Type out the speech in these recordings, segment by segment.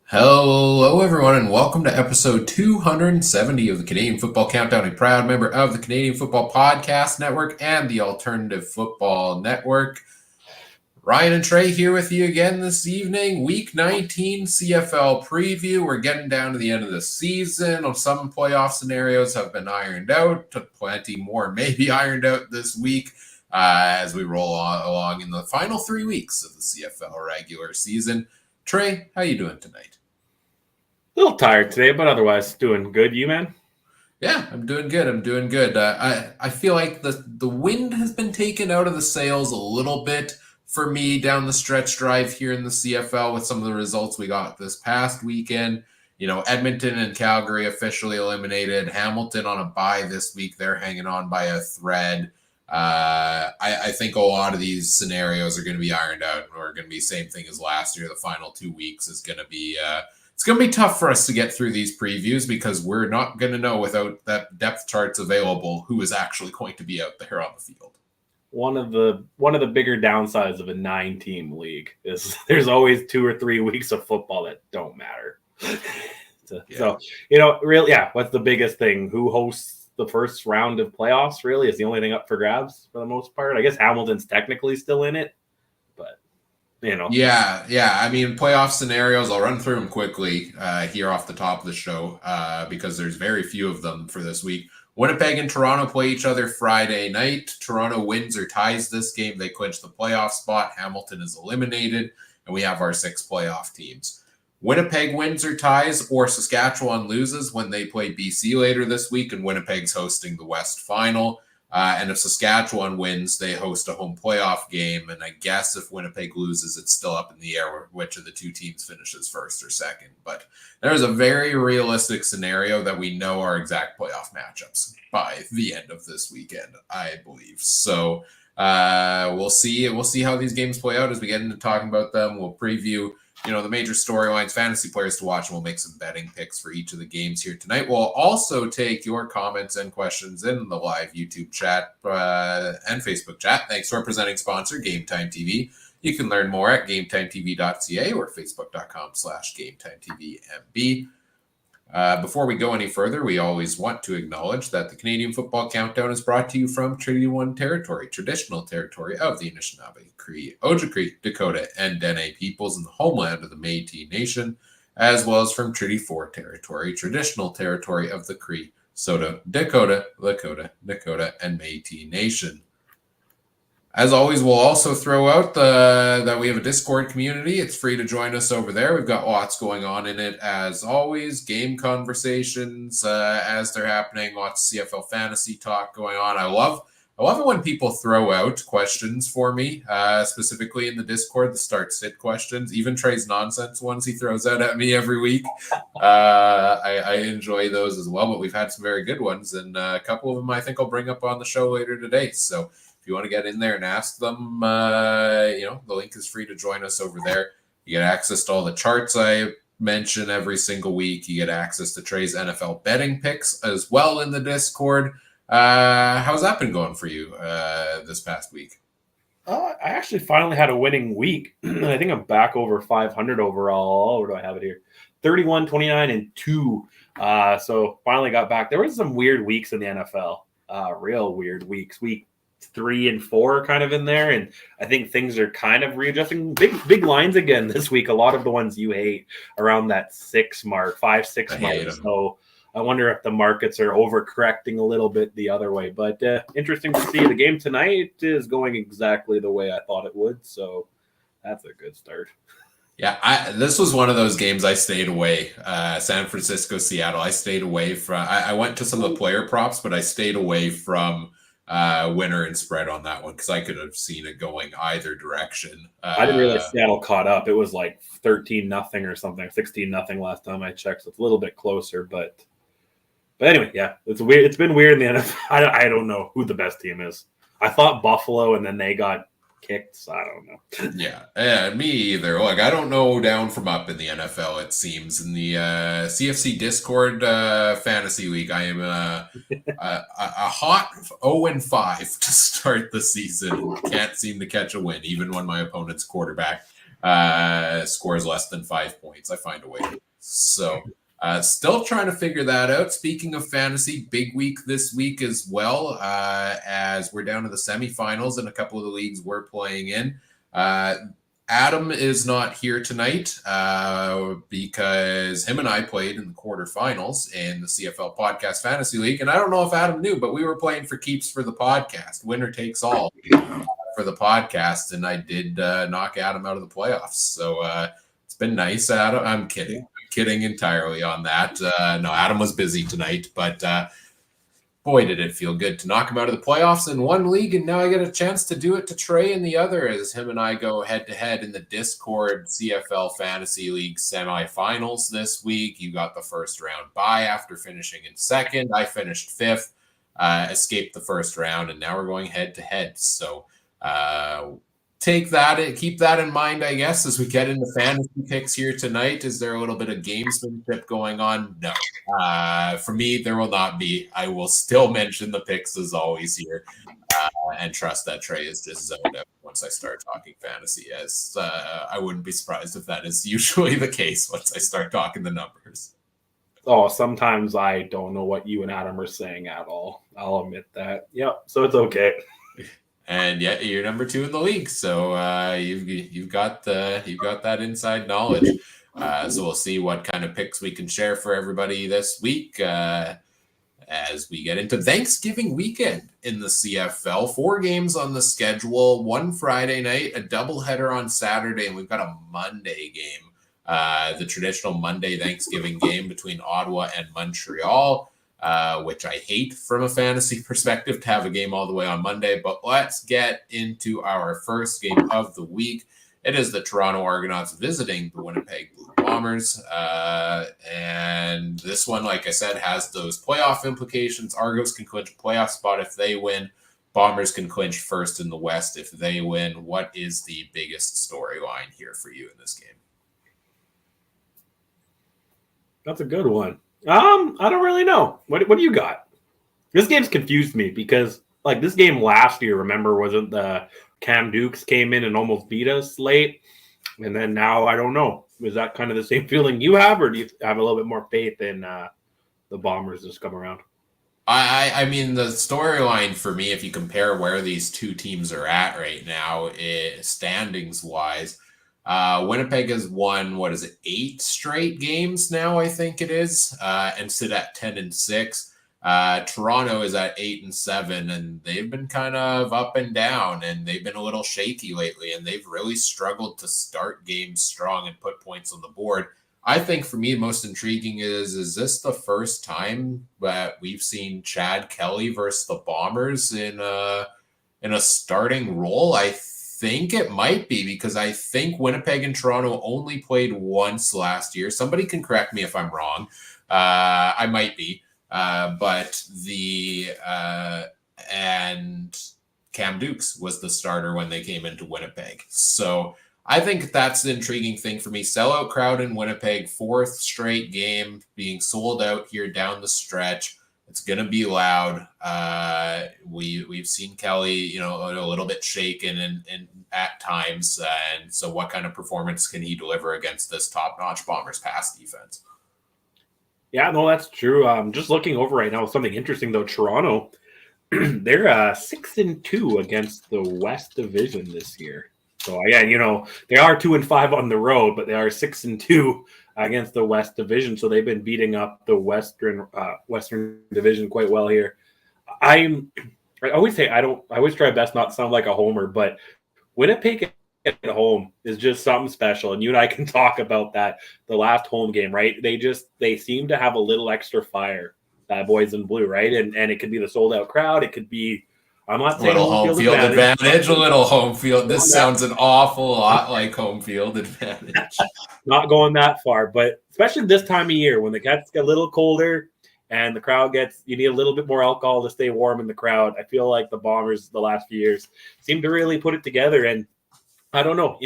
Hello, everyone, and welcome to episode 270 of the Canadian Football Countdown, a proud member of the Canadian Football Podcast Network and the Alternative Football Network. Ryan and Trey here with you again this evening. Week 19 CFL preview. We're getting down to the end of the season. Some playoff scenarios have been ironed out. Plenty more may be ironed out this week as we roll along in the final 3 weeks of the CFL regular season. Trey, how you doing tonight? A little tired today, but otherwise doing good. You, man? Yeah, I'm doing good. I feel like the wind has been taken out of the sails a little bit for me down the stretch drive here in the CFL with some of the results we got this past weekend. You know, Edmonton and Calgary officially eliminated. Hamilton on a bye this week. They're hanging on by a thread. I think a lot of these scenarios are going to be ironed out, and we're going to be same thing as last year. The final 2 weeks is going to be it's going to be tough for us to get through these previews because we're not going to know without that depth charts available who is actually going to be out there on the field. One of the bigger downsides of a 9-team league is there's always 2 or 3 weeks of football that don't matter. So, really, what's the biggest thing? Who hosts the first round of playoffs really is the only thing up for grabs for the most part. I guess Hamilton's technically still in it, but Yeah. I mean, playoff scenarios, I'll run through them quickly here off the top of the show because there's very few of them for this week. Winnipeg and Toronto play each other Friday night. Toronto wins or ties this game. They clinch the playoff spot. Hamilton is eliminated, and we have our 6 playoff teams. Winnipeg wins or ties, or Saskatchewan loses when they play BC later this week, and Winnipeg's hosting the West Final. And if Saskatchewan wins, they host a home playoff game. And I guess if Winnipeg loses, it's still up in the air which of the 2 teams finishes first or second. But there's a very realistic scenario that we know our exact playoff matchups by the end of this weekend, I believe. So we'll see. We'll see how these games play out as we get into talking about them. We'll preview the major storylines, fantasy players to watch, and we'll make some betting picks for each of the games here tonight. We'll also take your comments and questions in the live YouTube chat and Facebook chat. Thanks to our presenting sponsor, Game Time TV. You can learn more at GameTimeTV.ca or Facebook.com/GameTimeTVMB. Before we go any further, we always want to acknowledge that the Canadian Football Countdown is brought to you from Treaty 1 territory, traditional territory of the Anishinaabe, Cree, Ojibwe, Dakota, and Dene peoples in the homeland of the Métis Nation, as well as from Treaty 4 territory, traditional territory of the Cree, Saulteaux, Dakota, Lakota, and Métis Nation. As always, we'll also throw out that we have a Discord community. It's free to join us over there. We've got lots going on in it, as always. Game conversations as they're happening. Lots of CFL fantasy talk going on. I love it when people throw out questions for me, specifically in the Discord, the start-sit questions. Even Trey's nonsense ones he throws out at me every week. I enjoy those as well, but we've had some very good ones, and a couple of them I think I'll bring up on the show later today. So if you want to get in there and ask them, the link is free to join us over there. You get access to all the charts I mention every single week. You get access to Trey's NFL betting picks as well in the Discord. How's that been going for you this past week? I actually finally had a winning week. I think I'm back over 500 overall. Where do I have it here? 31, 29, and 2. So finally got back. There was some weird weeks in the NFL. Real weird weeks. Week 3 and 4 kind of in there, and I think things are kind of readjusting. Big lines again this week. A lot of the ones you hate around that 6 mark, 5-6 mark. So I wonder if the markets are overcorrecting a little bit the other way. But interesting to see. The game tonight is going exactly the way I thought it would, so that's a good start. Yeah, this was one of those games I stayed away. San Francisco, Seattle. I stayed away from. I went to some of the player props, but I stayed away from winner and spread on that one because I could have seen it going either direction. I didn't realize Seattle caught up. It was like 13-0 or something, 16-0 last time I checked. So it's a little bit closer, but anyway, yeah, it's weird. It's been weird in the NFL. I don't know who the best team is. I thought Buffalo, and then they got kicked. So I don't know. Yeah, me either. Like, I don't know down from up in the NFL, it seems. In the CFC Discord fantasy league, I am a hot 0-5 to start the season. Can't seem to catch a win, even when my opponent's quarterback scores less than 5 points. I find a way. So still trying to figure that out. Speaking of fantasy, big week this week as well, as we're down to the semifinals in a couple of the leagues we're playing in. Adam is not here tonight because him and I played in the quarterfinals in the CFL Podcast Fantasy League. And I don't know if Adam knew, but we were playing for keeps for the podcast. Winner takes all for the podcast. And I did knock Adam out of the playoffs. So it's been nice, Adam. I'm kidding. I'm kidding entirely on that. No, Adam was busy tonight, but boy, did it feel good to knock him out of the playoffs in one league, and now I get a chance to do it to Trey in the other as him and I go head-to-head in the Discord CFL Fantasy League semifinals this week. You got the first round bye after finishing in second. I finished fifth, escaped the first round, and now we're going head-to-head. So keep that in mind, I guess, as we get into fantasy picks here tonight. Is there a little bit of gamesmanship going on? No. For me, there will not be. I will still mention the picks as always here and trust that Trey is just zoned out once I start talking fantasy, as I wouldn't be surprised if that is usually the case once I start talking the numbers. Oh, sometimes I don't know what you and Adam are saying at all. I'll admit that. Yep. So it's okay. And yeah, you're number 2 in the league, so you've got that inside knowledge. So we'll see what kind of picks we can share for everybody this week as we get into Thanksgiving weekend in the CFL. 4 games on the schedule, 1 Friday night, a doubleheader on Saturday, and we've got a Monday game, the traditional Monday Thanksgiving game between Ottawa and Montreal. Which I hate from a fantasy perspective to have a game all the way on Monday. But let's get into our first game of the week. It is the Toronto Argonauts visiting the Winnipeg Blue Bombers. And this one, like I said, has those playoff implications. Argos can clinch a playoff spot if they win. Bombers can clinch first in the West if they win. What is the biggest storyline here for you in this game? That's a good one. I don't really know. What do you got? This game's confused me because like this game last year, remember, wasn't the Cam Dukes came in and almost beat us late? And then now I don't know. Is that kind of the same feeling you have, or do you have a little bit more faith in the Bombers just come around? I mean, the storyline for me, if you compare where these two teams are at right now, standings wise, Winnipeg has won, 8 straight games now, I think it is, and sit at 10-6. Toronto is at 8-7, and they've been kind of up and down, and they've been a little shaky lately, and they've really struggled to start games strong and put points on the board. I think for me, the most intriguing is this the first time that we've seen Chad Kelly versus the Bombers in a starting role? I think it might be, because I think Winnipeg and Toronto only played once last year. Somebody can correct me if I'm wrong. I might be. But and Cam Dukes was the starter when they came into Winnipeg. So I think that's the intriguing thing for me. Sellout crowd in Winnipeg, 4th straight game being sold out here down the stretch. It's going to be loud. We've seen Kelly, a little bit shaken and at times. And so what kind of performance can he deliver against this top-notch Bombers pass defense? Yeah, no, that's true. Just looking over right now, something interesting, though. Toronto, they're 6-2 against the West Division this year. So, again, they are 2-5 on the road, but they are 6-2 against the West Division. So they've been beating up the Western Division quite well here. I always say I always try best not to sound like a homer, but Winnipeg at home is just something special. And you and I can talk about that. The last home game, right? They seem to have a little extra fire, boys in blue, right? And it could be the sold out crowd. It could be, I'm not saying home field advantage, a little home field. This sounds an awful lot like home field advantage. Not going that far, but especially this time of year when the gets a little colder and the crowd you need a little bit more alcohol to stay warm in the crowd. I feel like the Bombers the last few years seem to really put it together. And I don't know,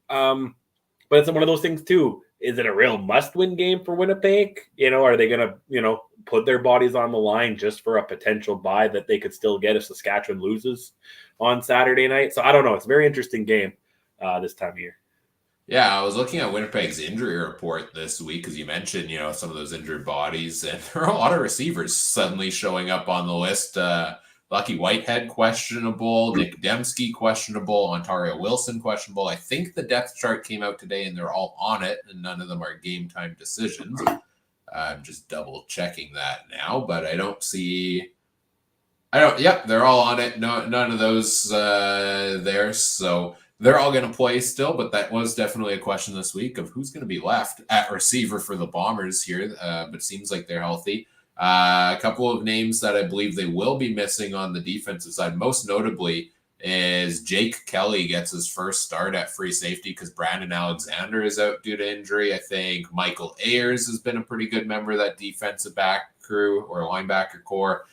but it's one of those things too. Is it a real must-win game for Winnipeg? Are they going to, put their bodies on the line just for a potential bye that they could still get if Saskatchewan loses on Saturday night? So I don't know. It's a very interesting game this time of year. Yeah, I was looking at Winnipeg's injury report this week, as you mentioned, some of those injured bodies, and there are a lot of receivers suddenly showing up on the list. Lucky Whitehead questionable, Nick Dembski questionable, Ontario Wilson questionable. I think the depth chart came out today, and they're all on it, and none of them are game time decisions. I'm just double checking that now, but I don't see. I don't. Yep, they're all on it. No, none of those there. So they're all going to play still. But that was definitely a question this week of who's going to be left at receiver for the Bombers here. But it seems like they're healthy. A couple of names that I believe they will be missing on the defensive side, most notably, is Jake Kelly gets his first start at free safety because Brandon Alexander is out due to injury. I think Michael Ayers has been a pretty good member of that defensive back crew or linebacker core.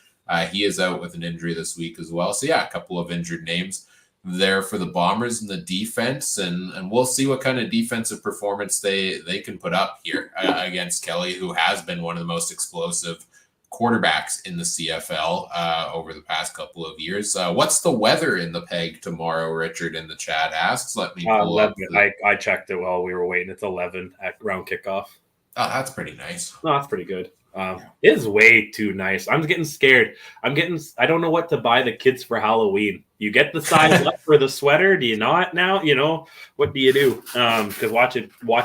He is out with an injury this week as well. So, yeah, a couple of injured names there for the Bombers in the defense. And we'll see what kind of defensive performance they can put up here against Kelly, who has been one of the most explosive quarterbacks in the CFL over the past couple of years. What's the weather in the Peg tomorrow? Richard in the chat asks. Let me pull 11. up. I checked it while we were waiting. It's 11 at round kickoff. Oh, that's pretty nice. No, that's pretty good. It is way too nice. I'm getting scared. I don't know what to buy the kids for Halloween. You get the size up for the sweater. Do you not now? What do you do? Because watch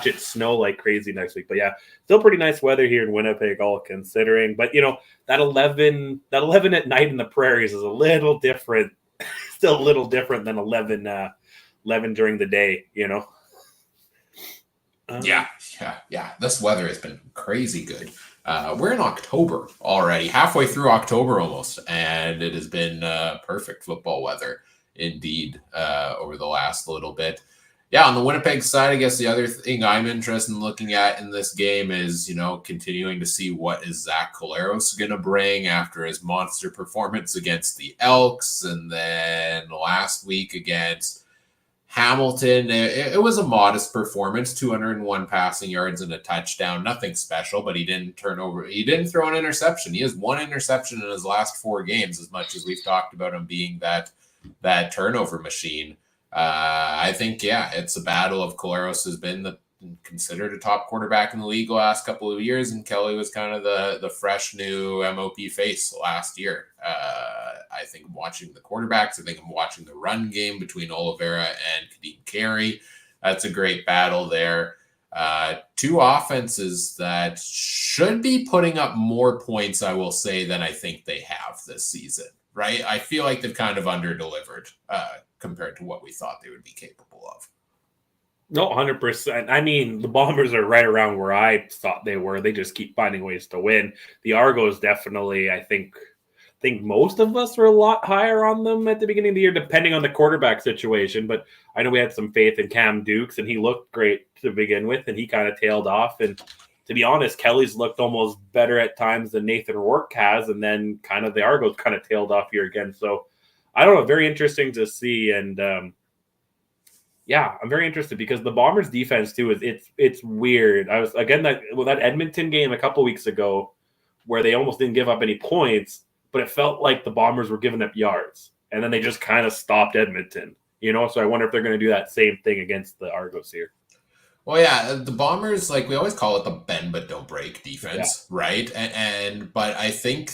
it snow like crazy next week. But yeah, still pretty nice weather here in Winnipeg, all considering. But that 11 at night in the prairies is a little different. Still a little different than 11 during the day. Yeah. This weather has been crazy good. We're in October already, halfway through October almost, and it has been perfect football weather indeed over the last little bit. Yeah, on the Winnipeg side, I guess the other thing I'm interested in looking at in this game is, continuing to see what is Zach Collaros going to bring after his monster performance against the Elks, and then last week against Hamilton. It was a modest performance, 201 passing yards and a touchdown. Nothing special, but he didn't turn over. He didn't throw an interception. He has one interception in his last 4 games, as much as we've talked about him being that turnover machine. I think, it's a battle of Collaros has been considered a top quarterback in the league the last couple of years, and Kelly was kind of the fresh new MOP face last year. I think I'm watching the quarterbacks. I think I'm watching the run game between Oliveira and Kadeem Carey. That's a great battle there. 2 offenses that should be putting up more points, I will say, than I think they have this season, right? I feel like they've kind of underdelivered compared to what we thought they would be capable of. No, 100%. I mean, the Bombers are right around where I thought they were. They just keep finding ways to win. The Argos definitely, I think most of us were a lot higher on them at the beginning of the year, depending on the quarterback situation. But I know we had some faith in Cam Dukes, and he looked great to begin with, and he kind of tailed off. And to be honest, Kelly's looked almost better at times than Nathan Rourke has, and then kind of the Argos kind of tailed off here again. So I don't know, very interesting to see. And I'm very interested because the Bombers defense too it's weird. I was again that Edmonton game a couple weeks ago where they almost didn't give up any points, but it felt like the Bombers were giving up yards, and then they just kind of stopped Edmonton. So I wonder if they're going to do that same thing against the Argos here. Well, yeah, the Bombers, we always call it the bend but don't break defense, right? But I think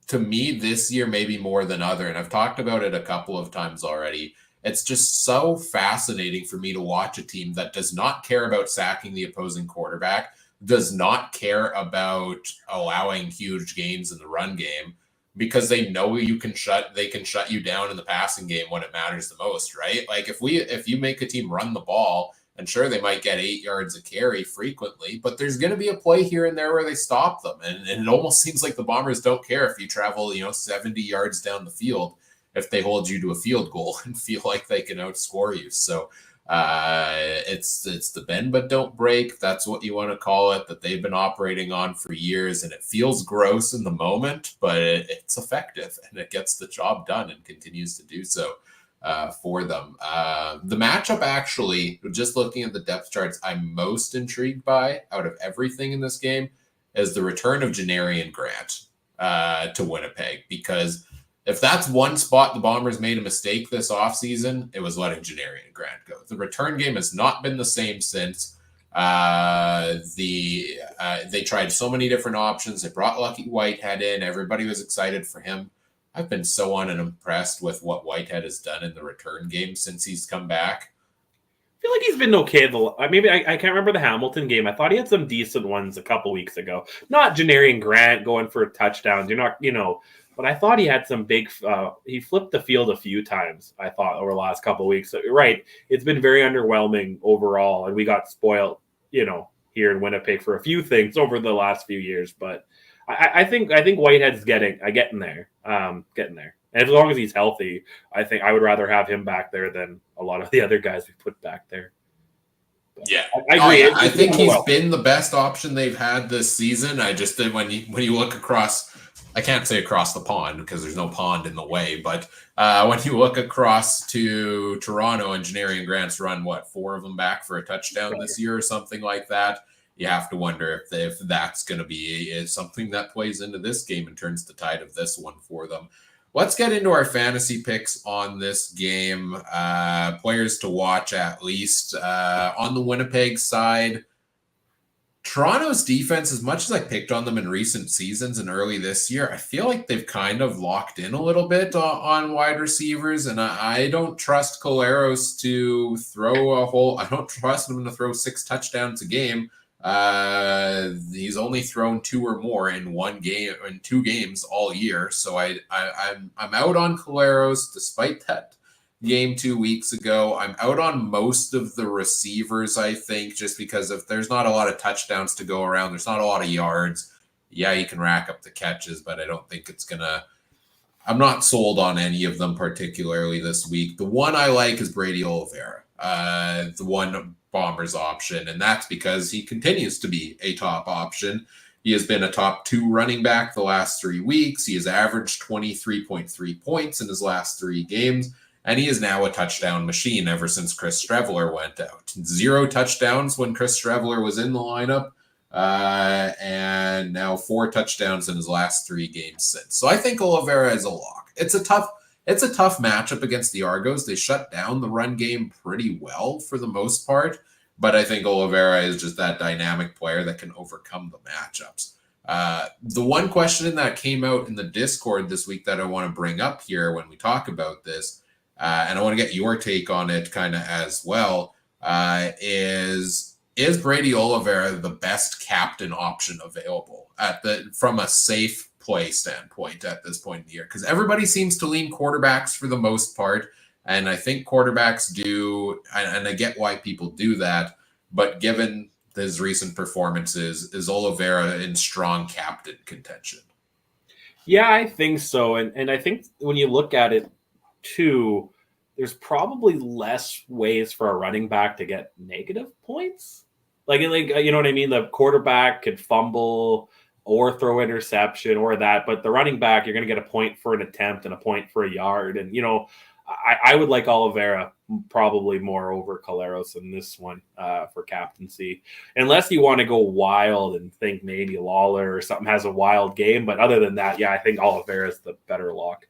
to me this year maybe more than other, and I've talked about it a couple of times already. It's just so fascinating for me to watch a team that does not care about sacking the opposing quarterback, does not care about allowing huge gains in the run game, because they know they can shut you down in the passing game when it matters the most, right? If you make a team run the ball, and sure, they might get 8 yards a carry frequently, but there's going to be a play here and there where they stop them. And it almost seems like the Bombers don't care if you travel, 70 yards down the field, if they hold you to a field goal and feel like they can outscore you. So it's the bend but don't break. That's what you want to call it, that they've been operating on for years. And it feels gross in the moment, but it's effective and it gets the job done and continues to do so for them. The matchup, actually, just looking at the depth charts, I'm most intrigued by out of everything in this game is the return of Janarian Grant to Winnipeg, because If that's one spot the Bombers made a mistake this offseason, it was letting Janarian Grant go. The return game has not been the same since. They tried so many different options. They brought Lucky Whitehead in. Everybody was excited for him. I've been so unimpressed with what Whitehead has done in the return game since he's come back. I feel like he's been okay. Maybe I can't remember the Hamilton game. I thought he had some decent ones a couple weeks ago. Not Janarian Grant going for touchdowns. But I thought he had some big. He flipped the field a few times, I thought, over the last couple of weeks. So, right, it's been very underwhelming overall, and we got spoiled, here in Winnipeg for a few things over the last few years. But I think Whitehead's getting there, getting there. And as long as he's healthy, I think I would rather have him back there than a lot of the other guys we put back there. But yeah, I agree. Yeah. I think he's been the best option they've had this season. I just did when you look across. I can't say across the pond because there's no pond in the way, but when you look across to Toronto, and Janarian Grant's run, 4 of them back for a touchdown this year or something like that, you have to wonder if that's going to be something that plays into this game and turns the tide of this one for them. Let's get into our fantasy picks on this game. Players to watch at least. On the Winnipeg side, Toronto's defense, as much as I picked on them in recent seasons and early this year, I feel like they've kind of locked in a little bit on wide receivers, and I don't trust Collaros to throw I don't trust him to throw 6 touchdowns a game. He's only thrown 2 or more in 2 games all year, so I'm out on Collaros despite that game 2 weeks ago. I'm out on most of the receivers, I think, just because if there's not a lot of touchdowns to go around, there's not a lot of yards. Yeah, you can rack up the catches, but I don't think I'm not sold on any of them particularly this week. The one I like is Brady Oliveira, the one Bombers option, and that's because he continues to be a top option. He has been a top 2 running back the last 3 weeks. He has averaged 23.3 points in his last 3 games. And he is now a touchdown machine ever since Chris Streveler went out. 0 touchdowns when Chris Streveler was in the lineup, and now 4 touchdowns in his last 3 games since. So I think Oliveira is a lock. It's a tough matchup against the Argos. They shut down the run game pretty well for the most part, but I think Oliveira is just that dynamic player that can overcome the matchups. The one question that came out in the Discord this week that I want to bring up here when we talk about this, and I want to get your take on it kind of as well, is Brady Oliveira the best captain option available from a safe play standpoint at this point in the year? Because everybody seems to lean quarterbacks for the most part, and I think quarterbacks do, and I get why people do that, but given his recent performances, is Oliveira in strong captain contention? Yeah, I think so, and I think when you look at it too, there's probably less ways for a running back to get negative points. Like you know what I mean? The quarterback could fumble or throw interception or that, but the running back, you're going to get a point for an attempt and a point for a yard. And, I would like Oliveira probably more over Collaros in this one for captaincy, unless you want to go wild and think maybe Lawler or something has a wild game. But other than that, yeah, I think Oliveira is the better lock.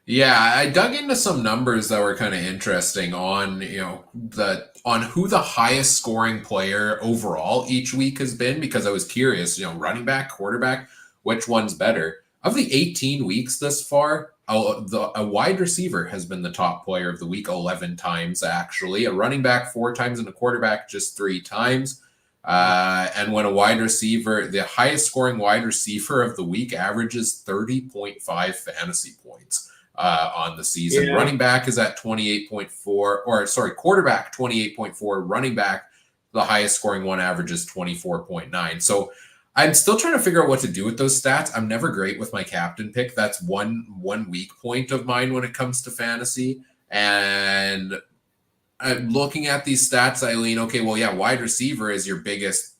Yeah, I dug into some numbers that were kind of interesting on, who the highest scoring player overall each week has been, because I was curious, running back, quarterback, which one's better? Of the 18 weeks thus far, a wide receiver has been the top player of the week 11 times, actually. A running back 4 times and a quarterback just 3 times. And when a wide receiver, the highest scoring wide receiver of the week averages 30.5 fantasy points on the season. Yeah. Running back is at 28.4, quarterback 28.4, running back, the highest scoring one, averages 24.9. So I'm still trying to figure out what to do with those stats. I'm never great with my captain pick. That's one weak point of mine when it comes to fantasy. And I'm looking at these stats, I lean, okay, well, yeah, wide receiver is your biggest,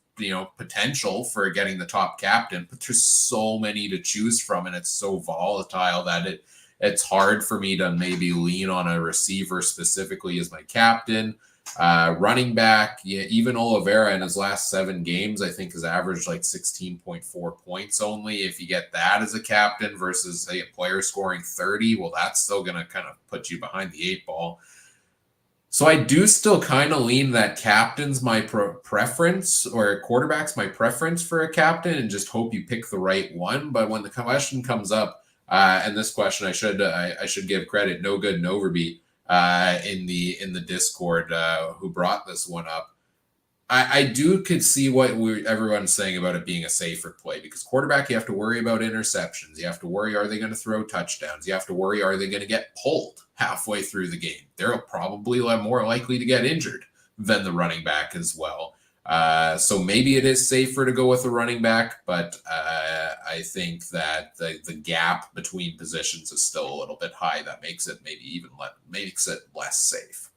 potential for getting the top captain, but there's so many to choose from, and it's so volatile that it's hard for me to maybe lean on a receiver specifically as my captain. Running back, yeah, even Oliveira in his last 7 games, I think has averaged like 16.4 points only. If you get that as a captain versus say a player scoring 30, well, that's still going to kind of put you behind the 8 ball. So I do still kind of lean that captain's my preference, or quarterback's my preference for a captain, and just hope you pick the right one. But when the question comes up, and this question I should give credit, No Good Noverby in the Discord who brought this one up. I could see what everyone's saying about it being a safer play, because quarterback, you have to worry about interceptions. You have to worry, are they going to throw touchdowns? You have to worry, are they going to get pulled halfway through the game? They're probably more likely to get injured than the running back as well. So maybe it is safer to go with the running back, but I think that the gap between positions is still a little bit high. That makes it makes it less safe.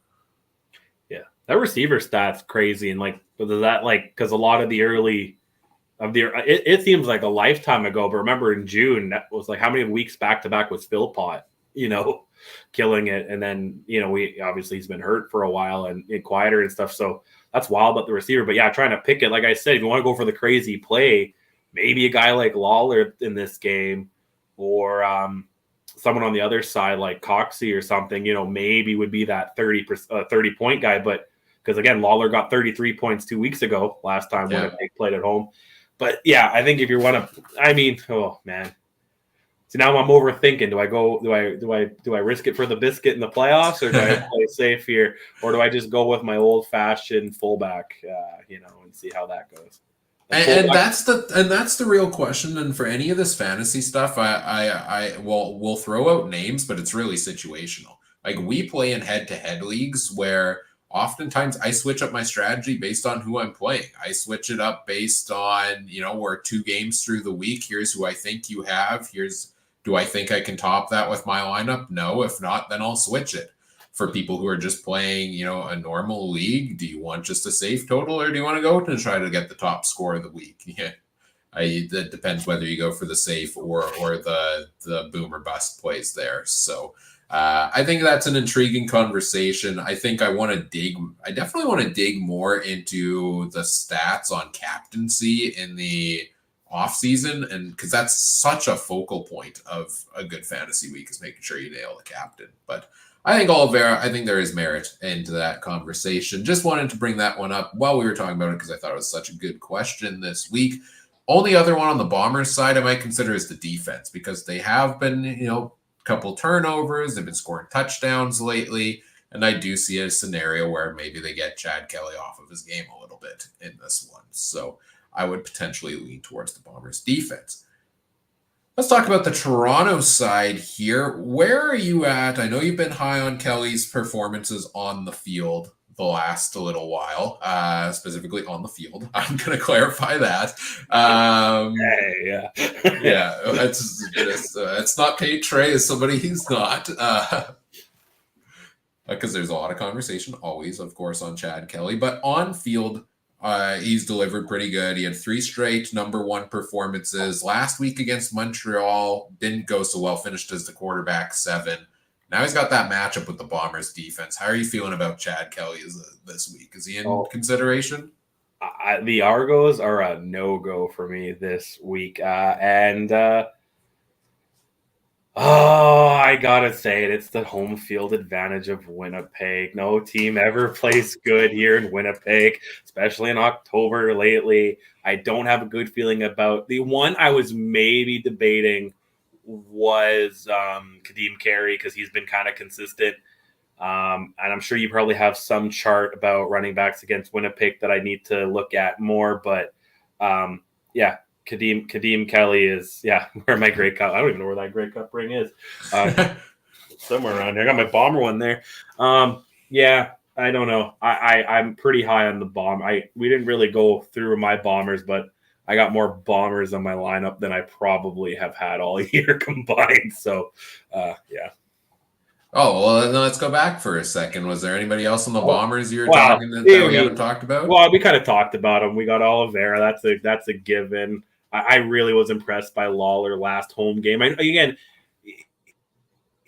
Yeah, that receiver stat's crazy, and like whether that because a lot of the early of the it seems like a lifetime ago, but remember in June that was like how many weeks back to back was Philpott, killing it, and then we obviously he's been hurt for a while and quieter and stuff, so that's wild about the receiver. But yeah, trying to pick it, like I said, if you want to go for the crazy play, maybe a guy like Lawler in this game, or someone on the other side like Coxie or something, maybe would be that 30-point guy. But because again, Lawler got 33 points 2 weeks ago, last time when they played at home. But yeah, I think if you want to, oh man. So now I'm overthinking. Do I risk it for the biscuit in the playoffs, or do I play safe here, or do I just go with my old fashioned fullback, and see how that goes? And that's the real question. And for any of this fantasy stuff, we'll throw out names, but it's really situational. Like we play in head-to-head leagues where oftentimes I switch up my strategy based on who I'm playing. I switch it up based on, we're 2 games through the week. Here's who I think you have. Do I think I can top that with my lineup? No. If not, then I'll switch it. For people who are just playing, a normal league, do you want just a safe total, or do you want to go to try to get the top score of the week? Yeah, that depends whether you go for the safe or the boom or bust plays there. So I think that's an intriguing conversation. I think I definitely want to dig more into the stats on captaincy in the off season, and because that's such a focal point of a good fantasy week, is making sure you nail the captain. But I think there is merit into that conversation. Just wanted to bring that one up while we were talking about it, because I thought it was such a good question this week. Only other one on the Bombers side I might consider is the defense, because they have been, a couple turnovers. They've been scoring touchdowns lately. And I do see a scenario where maybe they get Chad Kelly off of his game a little bit in this one. So I would potentially lean towards the Bombers defense. Let's talk about the Toronto side here. Where are you at? I know you've been high on Kelly's performances on the field the last little while, specifically on the field. I'm going to clarify that. Yeah. Yeah, it's not Kate Trey as somebody he's not. Because there's a lot of conversation always, of course, on Chad Kelly. But on field, he's delivered pretty good. He had 3 straight number 1 performances. Last week against Montreal didn't go so well, finished as the quarterback 7. Now he's got that matchup with the Bombers defense. How are you feeling about Chad Kelly this week? Is he in consideration? The Argos are a no-go for me this week. I gotta say it. It's the home field advantage of Winnipeg. No team ever plays good here in Winnipeg, especially in October lately. I don't have a good feeling about the one I was maybe debating was Kadeem Carey, because he's been kind of consistent. And I'm sure you probably have some chart about running backs against Winnipeg that I need to look at more. But yeah. Kadeem Kelly is, where my Grey Cup. I don't even know where that Grey Cup ring is. Somewhere around here. I got my Bomber one there. I don't know. I'm pretty high on the Bomb. We didn't really go through my Bombers, but I got more Bombers on my lineup than I probably have had all year combined. So, yeah. Oh, well, then let's go back for a second. Was there anybody else on the Bombers you were talking that we haven't talked about? Well, we kind of talked about them. We got Oliveira. That's a given. I really was impressed by Lawler last home game.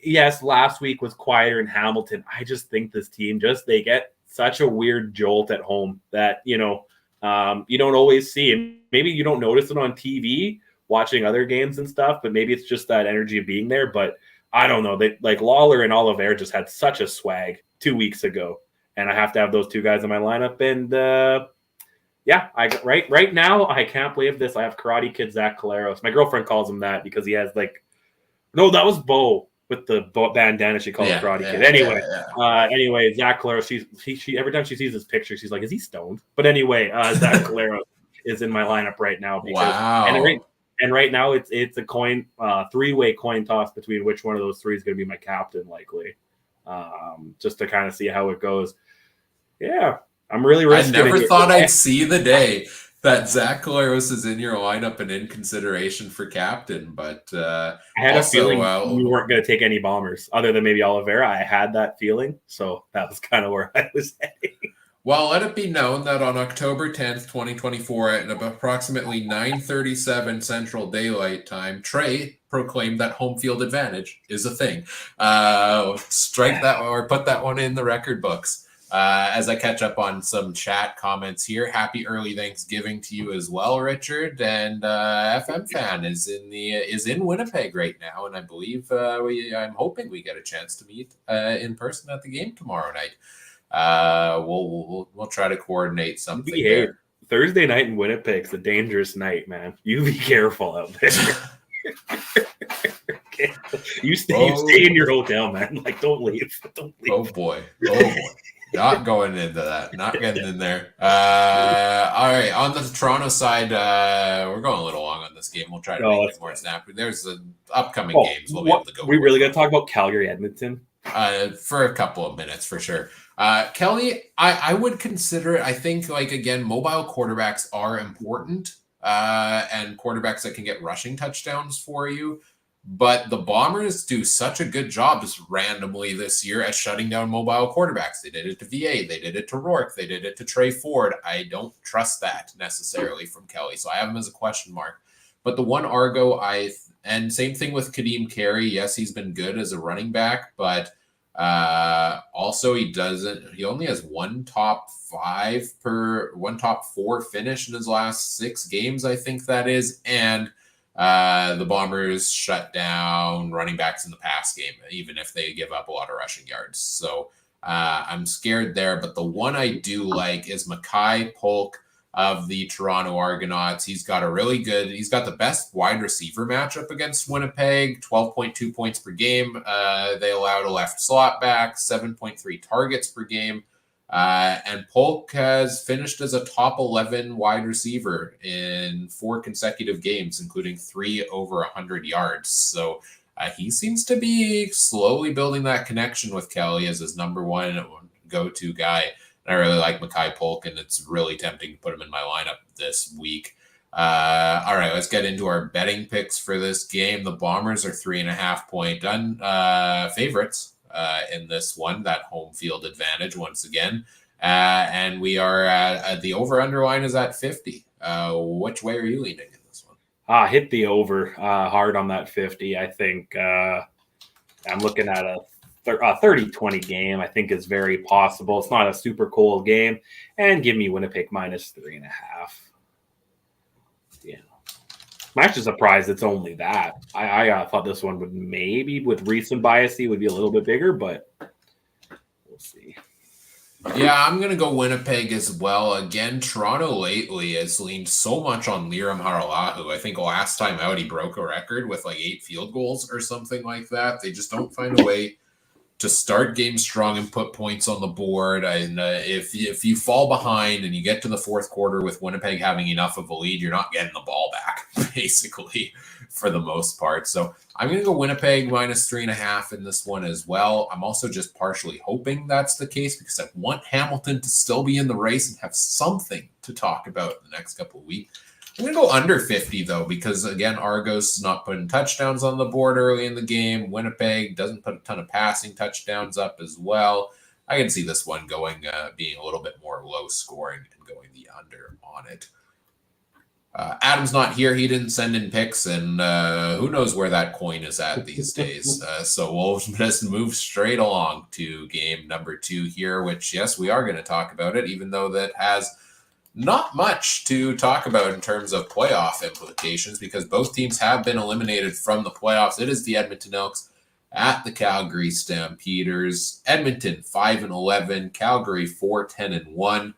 Yes, last week was quieter in Hamilton. I just think this team they get such a weird jolt at home that, you don't always see. And maybe you don't notice it on TV watching other games and stuff, but maybe it's just that energy of being there. But I don't know. They like Lawler and Oliver just had such a swag 2 weeks ago. And I have to have those two guys in my lineup. And right now, I can't believe this. I have Karate Kid Zach Caleros. My girlfriend calls him that because he has no, that was Bo with the bandana. She calls him Karate Kid. Anyway, Zach Caleros. She every time she sees this picture, she's like, "Is he stoned?" But anyway, Zach Caleros is in my lineup right now. And right now, it's a coin, 3-way coin toss between which one of those three is going to be my captain, likely. Just to kind of see how it goes. Yeah, I'm really risking it. I never thought I'd see the day that Zach Caleros is in your lineup and in consideration for captain, but I had a feeling you weren't going to take any Bombers other than maybe Oliveira. I had that feeling, so that was kind of where I was heading. Well, let it be known that on October 10th, 2024, at approximately 9:37 Central Daylight Time, Trey proclaimed that home field advantage is a thing. Strike that or put that one in the record books. As I catch up on some chat comments here, happy early Thanksgiving to you as well, Richard. And FM fan is in Winnipeg right now, and I believe I'm hoping we get a chance to meet in person at the game tomorrow night. We'll try to coordinate something there. Thursday night in Winnipeg's a dangerous night, man. You be careful out there. Okay. You stay in your hotel, man. Like, don't leave. Oh boy. Not going into that. Not getting in there. All right. On the Toronto side, we're going a little long on this game. We'll try to make it more snappy. There's the upcoming games. We'll be able to go. We really got to talk about Calgary Edmonton? For a couple of minutes, for sure. Kelly, I would consider it. I think, again, mobile quarterbacks are important and quarterbacks that can get rushing touchdowns for you. But the Bombers do such a good job just randomly this year at shutting down mobile quarterbacks. They did it to VA. They did it to Rourke. They did it to Trey Ford. I don't trust that necessarily from Kelly. So I have him as a question mark. But the one Argo, and same thing with Kadeem Carey. Yes, he's been good as a running back, but also he only has one top 4 finish in his last 6 games, I think that is. And the Bombers shut down running backs in the pass game, even if they give up a lot of rushing yards. So I'm scared there. But the one I do like is Mackay Polk of the Toronto Argonauts. He's got the best wide receiver matchup against Winnipeg, 12.2 points per game. They allowed a left slot back, 7.3 targets per game. And Polk has finished as a top 11 wide receiver in 4 consecutive games, including 3 over 100 yards. So he seems to be slowly building that connection with Kelly as his number one go-to guy. And I really like Mackay Polk, and it's really tempting to put him in my lineup this week. All right, let's get into our betting picks for this game. The Bombers are 3.5-point favorites in this one, that home field advantage once again. And we are at the over-under line is at 50. Which way are you leaning in this one? Hit the over hard on that 50. I think I'm looking at a 30-20 game. I think is very possible. It's not a super cold game. And give me Winnipeg minus 3.5. Yeah. I'm actually surprised it's only that. I thought this one would maybe, with recent bias, would be a little bit bigger, but we'll see. Yeah, I'm going to go Winnipeg as well. Again, Toronto lately has leaned so much on Liram Haralahu. I think last time out he broke a record with 8 field goals or something like that. They just don't find a way to start games strong and put points on the board. And if you fall behind and you get to the fourth quarter with Winnipeg having enough of a lead, you're not getting the ball back, basically, for the most part. So I'm going to go Winnipeg minus 3.5 in this one as well. I'm also just partially hoping that's the case because I want Hamilton to still be in the race and have something to talk about in the next couple of weeks. I'm going to go under 50, though, because, again, Argos is not putting touchdowns on the board early in the game. Winnipeg doesn't put a ton of passing touchdowns up as well. I can see this one being a little bit more low scoring and going the under on it. Adam's not here. He didn't send in picks, and who knows where that coin is at these days. So we'll just move straight along to game number 2 here, which, yes, we are going to talk about it, even though that has not much to talk about in terms of playoff implications, because both teams have been eliminated from the playoffs. It is the Edmonton Elks at the Calgary Stampeders. Edmonton 5-11, Calgary 4-10-1.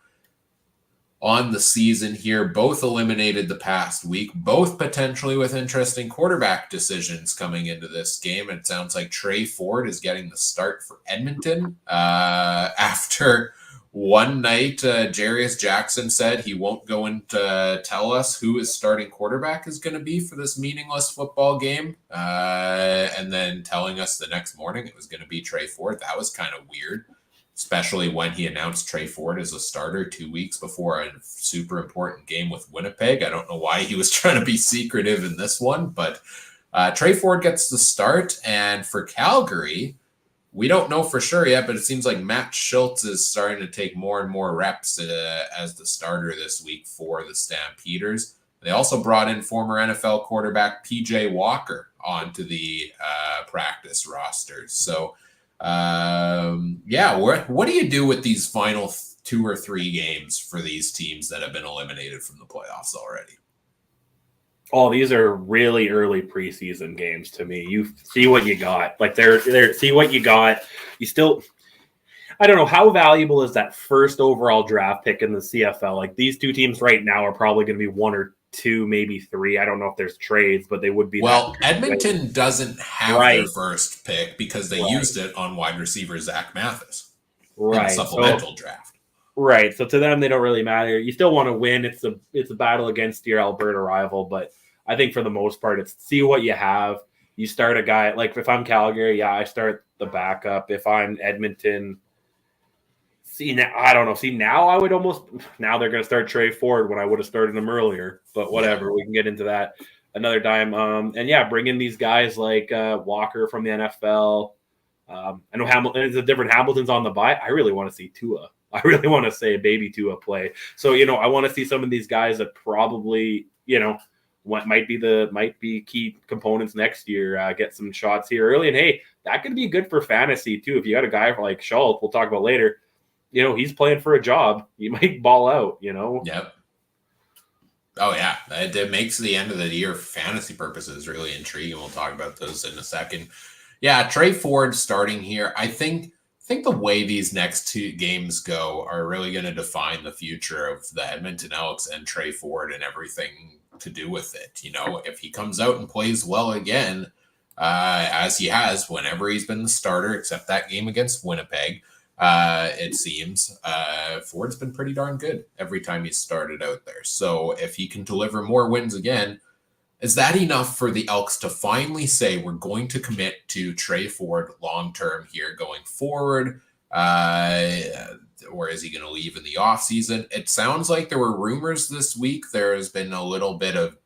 On the season here, both eliminated the past week, both potentially with interesting quarterback decisions coming into this game. And it sounds like Trey Ford is getting the start for Edmonton. After one night, Jarius Jackson said he won't go and tell us who his starting quarterback is going to be for this meaningless football game. And then telling us the next morning it was going to be Trey Ford. That was kind of weird, especially when he announced Trey Ford as a starter 2 weeks before a super important game with Winnipeg. I don't know why he was trying to be secretive in this one, but Trey Ford gets the start. And for Calgary, we don't know for sure yet, but it seems like Matt Schultz is starting to take more and more reps as the starter this week for the Stampeders. They also brought in former NFL quarterback P.J. Walker onto the practice roster. So, what do you do with these final 2 or 3 games for these teams that have been eliminated from the playoffs already? Oh, these are really early preseason games to me. You see what you got. Like they're see what you got. You still, I don't know, how valuable is that first overall draft pick in the CFL? Like these 2 teams right now are probably going to be 1 or 2, maybe 3. I don't know if there's trades, but they would be. Well, Edmonton doesn't have their first pick because they used it on wide receiver Zach Mathis in the supplemental draft. Right. So to them, they don't really matter. You still want to win. It's a battle against your Alberta rival, but I think for the most part, it's see what you have. You start a guy, like if I'm Calgary, I start the backup. If I'm Edmonton, I don't know. Now I would now they're going to start Trey Ford when I would have started him earlier, but whatever. We can get into that another time. Bring in these guys like Walker from the NFL. I know Hamilton is a different Hamilton's on the bye. I really want to see Tua. I really want to say baby Tua play. So, I want to see some of these guys that probably, what might be key components next year, get some shots here early. And hey, that could be good for fantasy too. If you got a guy like Schultz, we'll talk about later, he's playing for a job. You might ball out, Yep. Oh yeah. It makes the end of the year for fantasy purposes really intriguing. We'll talk about those in a second. Yeah. Trey Ford starting here. I think the way these next 2 games go are really going to define the future of the Edmonton Elks and Trey Ford and everything to do with it. If he comes out and plays well again, as he has whenever he's been the starter, except that game against Winnipeg, it seems, Ford's been pretty darn good every time he's started out there. So if he can deliver more wins again, is that enough for the Elks to finally say we're going to commit to Trey Ford long-term here going forward? Or is he going to leave in the offseason? It sounds like there were rumors this week. There has been a little bit of,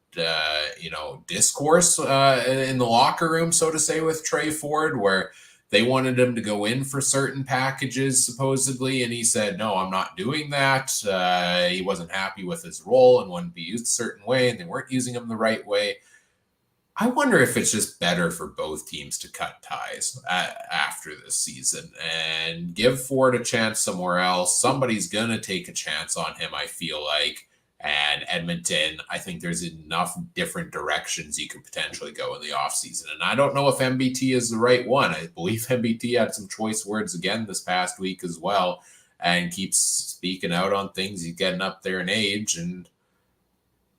discourse in the locker room, so to say, with Trey Ford, where they wanted him to go in for certain packages, supposedly, and he said, no, I'm not doing that. He wasn't happy with his role and wanted to be used a certain way, and they weren't using him the right way. I wonder if it's just better for both teams to cut ties after this season and give Ford a chance somewhere else. Somebody's going to take a chance on him, I feel like. And Edmonton, I think there's enough different directions you could potentially go in the offseason. And I don't know if MBT is the right one. I believe MBT had some choice words again this past week as well and keeps speaking out on things. He's getting up there in age, and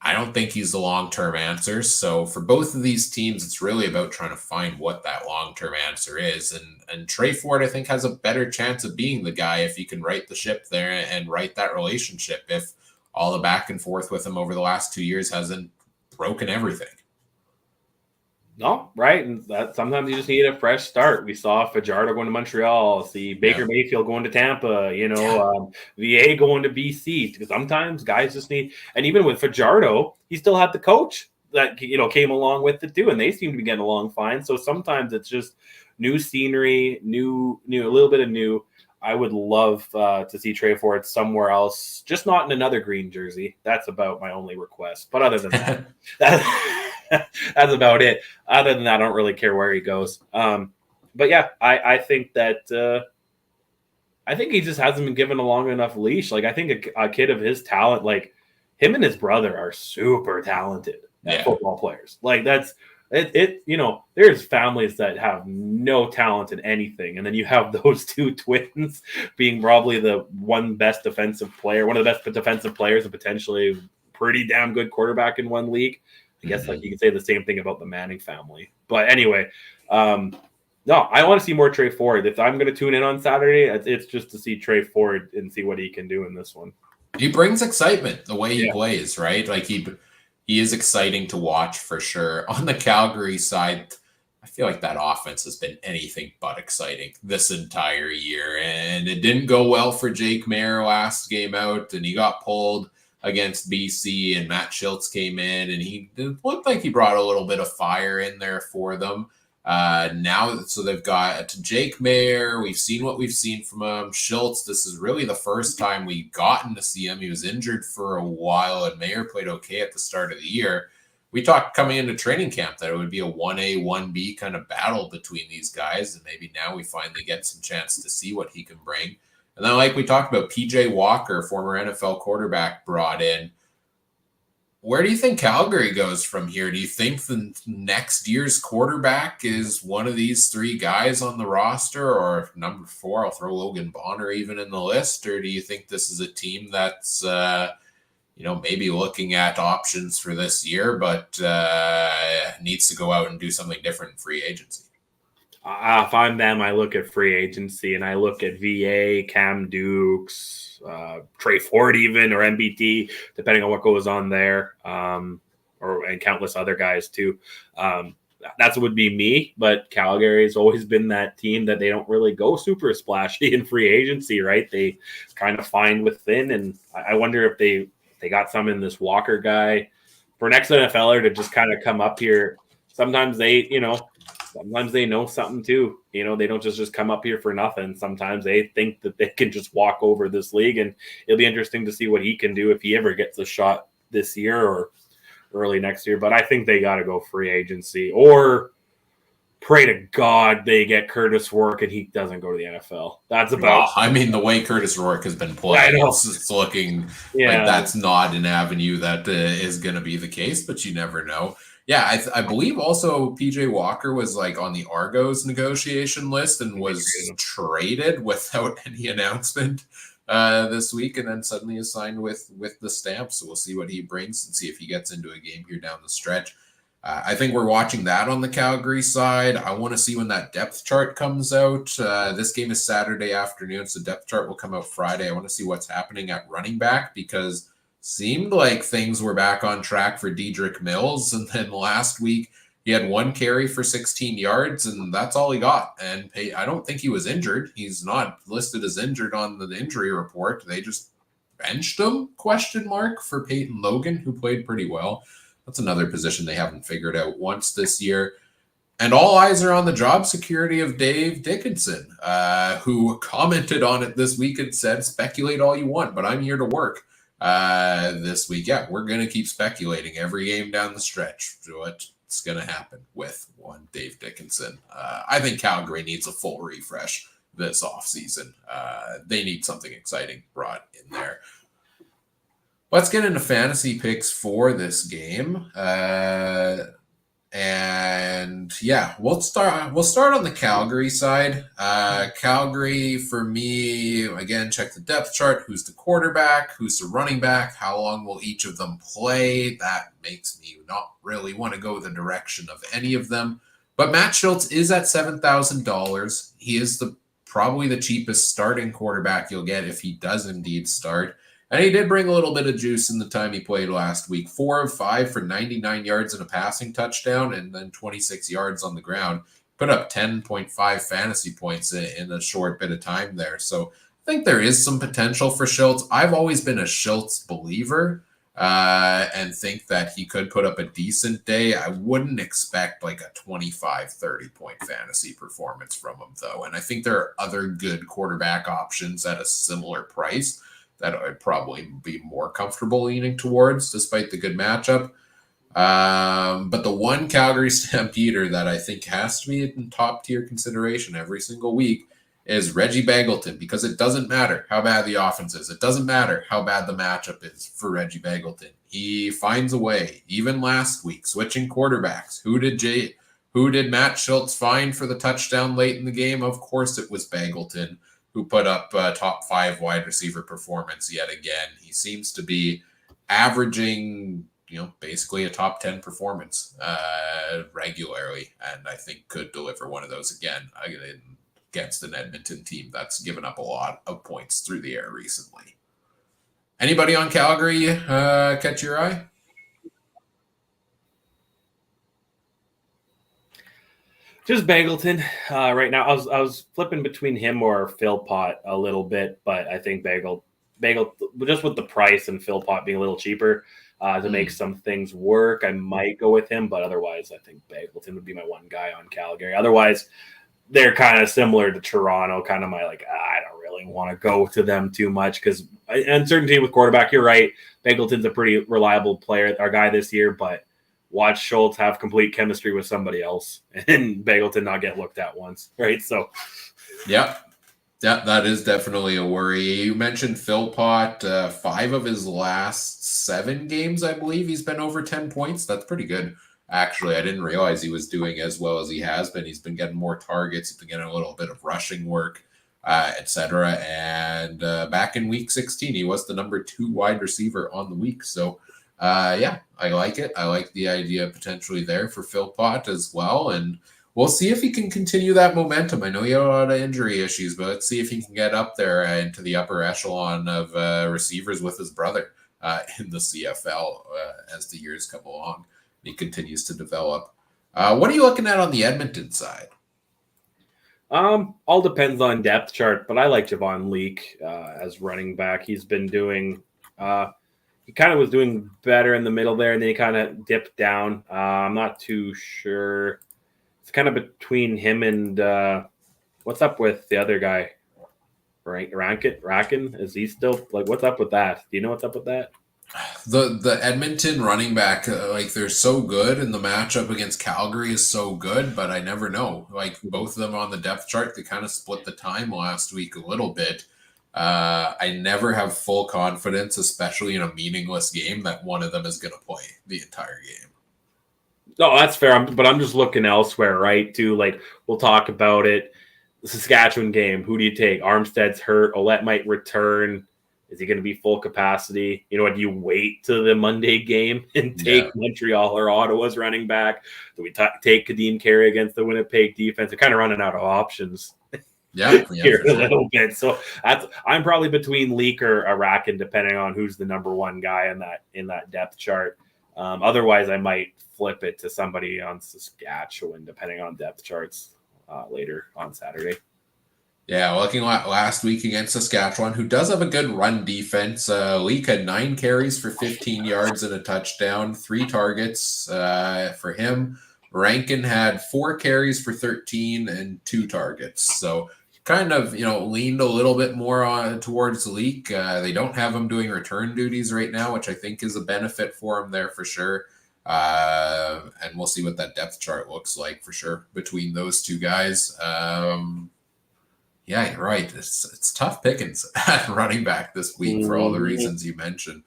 I don't think he's the long-term answer. So for both of these teams, it's really about trying to find what that long-term answer is. And Trey Ford, I think, has a better chance of being the guy if he can right the ship there and right that relationship, if all the back and forth with him over the last 2 years hasn't broken everything. No, right. And that sometimes you just need a fresh start. We saw Fajardo going to Montreal, see Baker Mayfield going to Tampa, VA going to BC. Because sometimes guys just need, and even with Fajardo, he still had the coach that came along with it too, and they seem to be getting along fine. So sometimes it's just new scenery, new, a little bit of new. I would love to see Trey Ford somewhere else, just not in another green jersey. That's about my only request. But other than that, that's about it. Other than that, I don't really care where he goes. But yeah, I think that I think he just hasn't been given a long enough leash. Like I think a kid of his talent, like him and his brother, are super talented football players. Like that's it. You know, there's families that have no talent in anything, and then you have those two twins being probably the one of the best defensive players, and potentially pretty damn good quarterback in one league. I guess like you could say the same thing about the Manning family. But anyway, no, I want to see more Trey Ford. If I'm going to tune in on Saturday, it's just to see Trey Ford and see what he can do in this one. He brings excitement the way he plays, right? Like he is exciting to watch for sure. On the Calgary side, I feel like that offense has been anything but exciting this entire year. And it didn't go well for Jake Maier last game out, and he got pulled against BC, and Matt Schultz came in, and he looked like he brought a little bit of fire in there for them. Now, so they've got Jake Maier. We've seen what we've seen from him. Schultz, this is really the first time we've gotten to see him. He was injured for a while, and Maier played okay at the start of the year. We talked coming into training camp that it would be a 1A, 1B kind of battle between these guys, and maybe now we finally get some chance to see what he can bring. And then, like we talked about, PJ Walker, former NFL quarterback, brought in. Where do you think Calgary goes from here? Do you think the next year's quarterback is one of these three guys on the roster, or number 4, I'll throw Logan Bonner even in the list? Or do you think this is a team that's, maybe looking at options for this year, but needs to go out and do something different in free agency? If I'm them, I look at free agency and I look at VA, Cam Dukes, Trey Ford even, or MBT, depending on what goes on there, and countless other guys too. That's what would be me, but Calgary has always been that team that they don't really go super splashy in free agency, right? They kind of find within, and I wonder if they got some in this Walker guy. For next NFLer to just kind of come up here, sometimes they know something too. They don't just come up here for nothing. Sometimes they think that they can just walk over this league, and it'll be interesting to see what he can do if he ever gets a shot this year or early next year. But I think they got to go free agency or pray to God they get Curtis Rourke and he doesn't go to the NFL. That's about. The way Curtis Rourke has been playing, it's looking like that's not an avenue that is going to be the case, but you never know. Yeah, I believe also PJ Walker was like on the Argos negotiation list and was traded without any announcement this week, and then suddenly is signed with the Stamps. So we'll see what he brings and see if he gets into a game here down the stretch. I think we're watching that on the Calgary side. I want to see when that depth chart comes out. This game is Saturday afternoon, so depth chart will come out Friday. I want to see what's happening at running back because seemed like things were back on track for Dedrick Mills. And then last week, he had 1 carry for 16 yards, and that's all he got. And I don't think he was injured. He's not listed as injured on the injury report. They just benched him, ? For Peyton Logan, who played pretty well. That's another position they haven't figured out once this year. And all eyes are on the job security of Dave Dickinson, who commented on it this week and said, speculate all you want, but I'm here to work. This week, we're going to keep speculating every game down the stretch what's going to happen with one Dave Dickinson. I think Calgary needs a full refresh this offseason. They need something exciting brought in there. Let's get into fantasy picks for this game. We'll start on the Calgary side. Calgary, for me, again, check the depth chart. Who's the quarterback? Who's the running back? How long will each of them play? That makes me not really want to go the direction of any of them. But Matt Schultz is at $7,000. He is probably the cheapest starting quarterback you'll get if he does indeed start. And he did bring a little bit of juice in the time he played last week. 4 of 5 for 99 yards and a passing touchdown, and then 26 yards on the ground. Put up 10.5 fantasy points in a short bit of time there. So I think there is some potential for Schultz. I've always been a Schultz believer. and think that he could put up a decent day. I wouldn't expect like a 25, 30 point fantasy performance from him, though. And I think there are other good quarterback options at a similar price that I'd probably be more comfortable leaning towards, despite the good matchup. But the one Calgary Stampeder that I think has to be in top tier consideration every single week is Reggie Begelton, because it doesn't matter how bad the offense is. It doesn't matter how bad the matchup is for Reggie Begelton. He finds a way. Even last week, switching quarterbacks. Who did Matt Schultz find for the touchdown late in the game? Of course it was Begelton, who put up a top 5 wide receiver performance yet again. He seems to be averaging, basically a top 10 performance regularly, and I think could deliver one of those again against an Edmonton team that's given up a lot of points through the air recently. Anybody on Calgary catch your eye? Just Begelton right now. I was flipping between him or Philpott a little bit, but I think Bagel just with the price and Philpott being a little cheaper to make some things work, I might go with him. But otherwise, I think Begelton would be my one guy on Calgary. Otherwise, they're kind of similar to Toronto. Kind of I don't really want to go to them too much because uncertainty with quarterback. You're right. Begelton's a pretty reliable player, our guy this year, but watch Schultz have complete chemistry with somebody else and Begelton not get looked at once, right? So, yeah, that is definitely a worry. You mentioned Philpott. 5 of his last 7 games, I believe, he's been over 10 points. That's pretty good. Actually, I didn't realize he was doing as well as he has been. He's been getting more targets. He's been getting a little bit of rushing work, etc. And back in week 16, he was the number 2 wide receiver on the week. So, I like it. I like the idea potentially there for Philpott as well. And we'll see if he can continue that momentum. I know he had a lot of injury issues, but let's see if he can get up there into the upper echelon of receivers with his brother in the CFL as the years come along. He continues to develop. What are you looking at on the Edmonton side? All depends on depth chart, but I like Javon Leake as running back. He's been doing he kind of was doing better in the middle there, and then he kind of dipped down. I'm not too sure. It's kind of between him and what's up with the other guy? Racken? Is he still what's up with that? Do you know what's up with that? The Edmonton running back, they're so good, and the matchup against Calgary is so good, but I never know. Both of them on the depth chart, they kind of split the time last week a little bit. I never have full confidence, especially in a meaningless game, that one of them is going to play the entire game. No, that's fair. But I'm just looking elsewhere, right? Too we'll talk about it. The Saskatchewan game. Who do you take? Armstead's hurt. Olette might return. Is he going to be full capacity? Do you wait to the Monday game and take Montreal or Ottawa's running back? Do we take Kadeem Carey against the Winnipeg defense? They're kind of running out of options. Here a little bit. So I'm probably between Leak or Arakan, depending on who's the number 1 guy in that depth chart. Otherwise, I might flip it to somebody on Saskatchewan, depending on depth charts later on Saturday. Yeah, looking at last week against Saskatchewan, who does have a good run defense. Leak had 9 carries for 15 yards and a touchdown, 3 targets for him. Rankin had 4 carries for 13 and 2 targets. So kind of, leaned a little bit more towards Leak. They don't have him doing return duties right now, which I think is a benefit for him there for sure. And we'll see what that depth chart looks like for sure between those 2 guys. Yeah, you're right. It's tough pickings at running back this week for all the reasons you mentioned.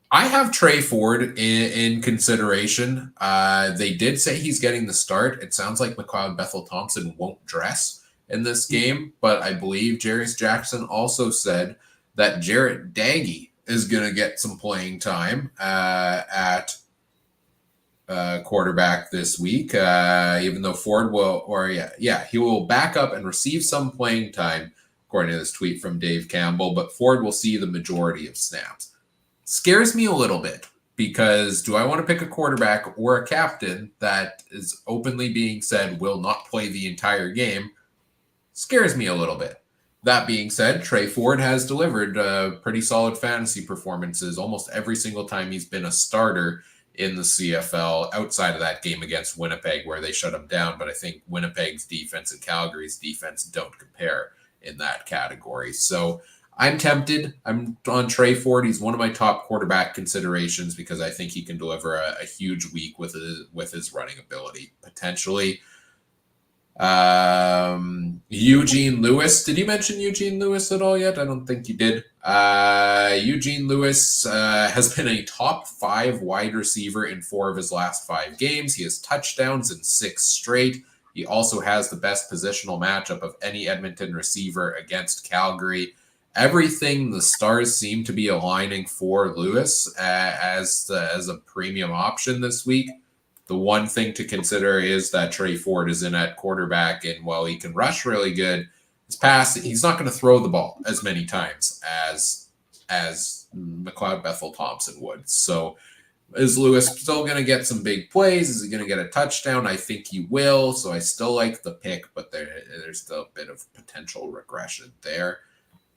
I have Trey Ford in consideration. They did say he's getting the start. It sounds like McLeod Bethel Thompson won't dress in this game, but I believe Jarius Jackson also said that Jarrett Daggy is going to get some playing time at quarterback this week, even though Ford he will back up and receive some playing time, according to this tweet from Dave Campbell, but Ford will see the majority of snaps. Scares me a little bit, because do I want to pick a quarterback or a captain that is openly being said will not play the entire game? Scares me a little bit. That being said, Trey Ford has delivered pretty solid fantasy performances almost every single time he's been a starter in the CFL outside of that game against Winnipeg where they shut him down. But I think Winnipeg's defense and Calgary's defense don't compare in that category. So I'm tempted. I'm on Trey Ford. He's one of my top quarterback considerations because I think he can deliver a huge week with his running ability, potentially. Eugene Lewis. Did you mention Eugene Lewis at all yet? I don't think you did. Eugene Lewis has been a top 5 wide receiver in 4 of his last 5 games. He has touchdowns in 6 straight. He also has the best positional matchup of any Edmonton receiver against Calgary. Everything the Stars seem to be aligning for Lewis as a premium option this week. The one thing to consider is that Trey Ford is in at quarterback, and while he can rush really good, he's not going to throw the ball as many times as McLeod Bethel Thompson would. So is Lewis still going to get some big plays? Is he going to get a touchdown? I think he will. So I still like the pick, but there's still a bit of potential regression there.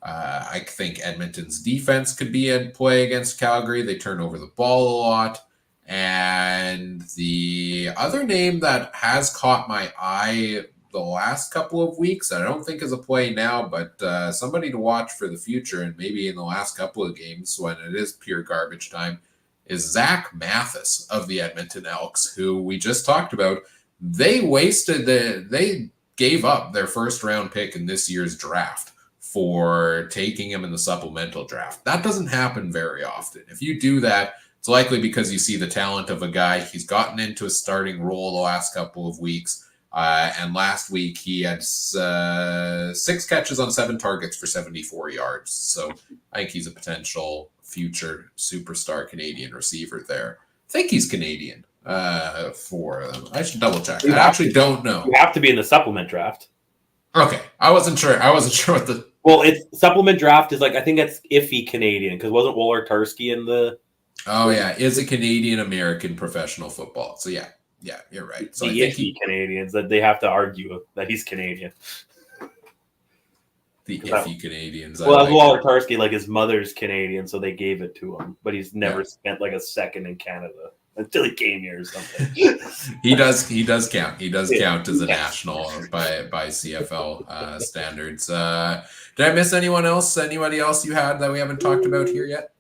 I think Edmonton's defense could be in play against Calgary. They turn over the ball a lot. And the other name that has caught my eye the last couple of weeks, I don't think is a play now, but somebody to watch for the future and maybe in the last couple of games when it is pure garbage time, is Zach Mathis of the Edmonton Elks, who we just talked about. They gave up their first round pick in this year's draft for taking him in the supplemental draft. That doesn't happen very often. If you do that, it's likely because you see the talent of a guy. He's gotten into a starting role the last couple of weeks. And last week he had 6 catches on 7 targets for 74 yards. So I think he's a potential future superstar Canadian receiver there. I think he's Canadian for them. I should double check. I actually don't know. You have to be in the supplement draft. Okay. I wasn't sure what the... Well, it's supplement draft is like, I think that's iffy Canadian because wasn't Wolartarski in the... Oh, yeah. Is a Canadian-American professional football. So, yeah, you're right. So the iffy Canadians, that they have to argue that he's Canadian. The iffy Canadians. Well, Wolartarski, like his mother's Canadian, so they gave it to him. But he's never spent like a second in Canada until he came here or something. He does count. He does count as a national by CFL standards. Did I miss anyone else? Anybody else you had that we haven't talked about here yet?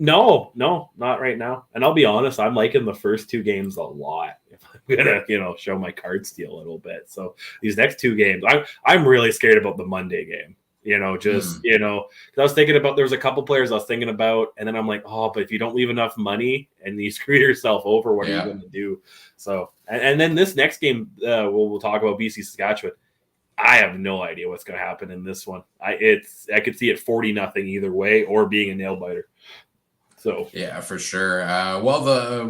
No, not right now. And I'll be honest, I'm liking the first 2 games a lot. If I'm gonna, show my card steal a little bit. So these next 2 games, I'm really scared about the Monday game. Because I was thinking about, there was a couple players I was thinking about, and then I'm like, oh, but if you don't leave enough money and you screw yourself over, what are you going to do? So, and then this next game, we'll talk about BC Saskatchewan. I have no idea what's going to happen in this one. I could see it 40-0 either way, or being a nail biter. So yeah, for sure.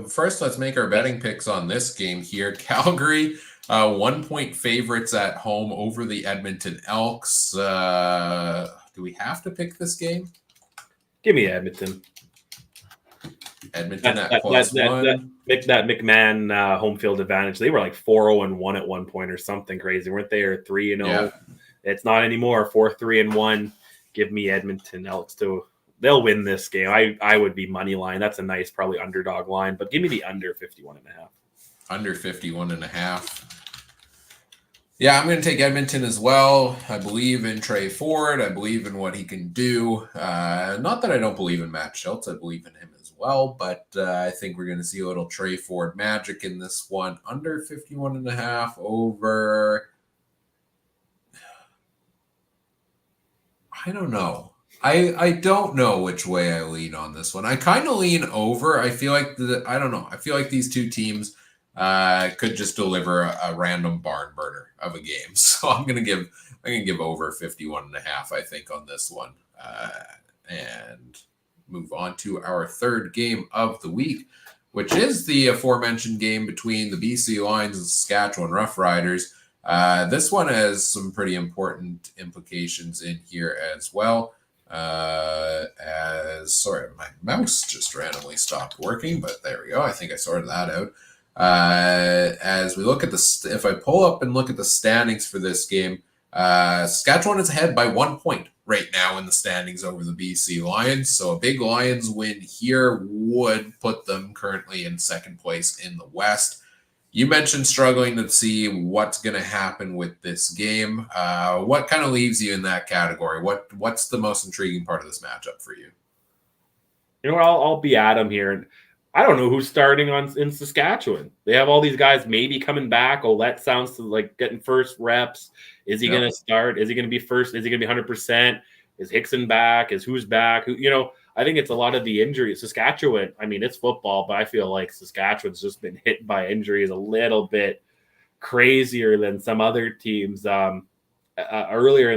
First, let's make our betting picks on this game here. Calgary, 1-point favorites at home over the Edmonton Elks. Do we have to pick this game? Give me Edmonton. Edmonton at +1. That McMahon home field advantage. They were like 4-0-1 at one point or something crazy, weren't they? Or 3-0. Yeah. It's not anymore. 4-3-1. Give me Edmonton Elks too. They'll win this game. I would be money line. That's a nice, probably underdog line, but give me the under 51.5. Under 51.5. Yeah, I'm going to take Edmonton as well. I believe in Trey Ford. I believe in what he can do. Not that I don't believe in Matt Schultz. I believe in him as well, but I think we're going to see a little Trey Ford magic in this one. Under 51.5 over. I don't know. I don't know which way I lean on this one. I kind of lean over. I feel like I don't know. I feel like these 2 teams could just deliver a random barn burner of a game. So I'm gonna give over 51.5. I think on this one, and move on to our third game of the week, which is the aforementioned game between the BC Lions and Saskatchewan Roughriders. This one has some pretty important implications in here as well. Sorry, my mouse just randomly stopped working, but there we go. I think I sorted that out. As we look at if I pull up and look at the standings for this game, Saskatchewan is ahead by 1 point right now in the standings over the BC Lions. So a big Lions win here would put them currently in second place in the West. You mentioned struggling to see what's going to happen with this game. What kind of leaves you in that category? What's the most intriguing part of this matchup for you? You know what? I'll be Adam here. And I don't know who's starting in Saskatchewan. They have all these guys maybe coming back. Olette sounds like getting first reps. Is he Yep. going to start? Is he going to be first? Is he going to be 100%? Is Hickson back? Is who's back? I think it's a lot of the injuries. Saskatchewan, I mean, it's football, but I feel like Saskatchewan's just been hit by injuries a little bit crazier than some other teams earlier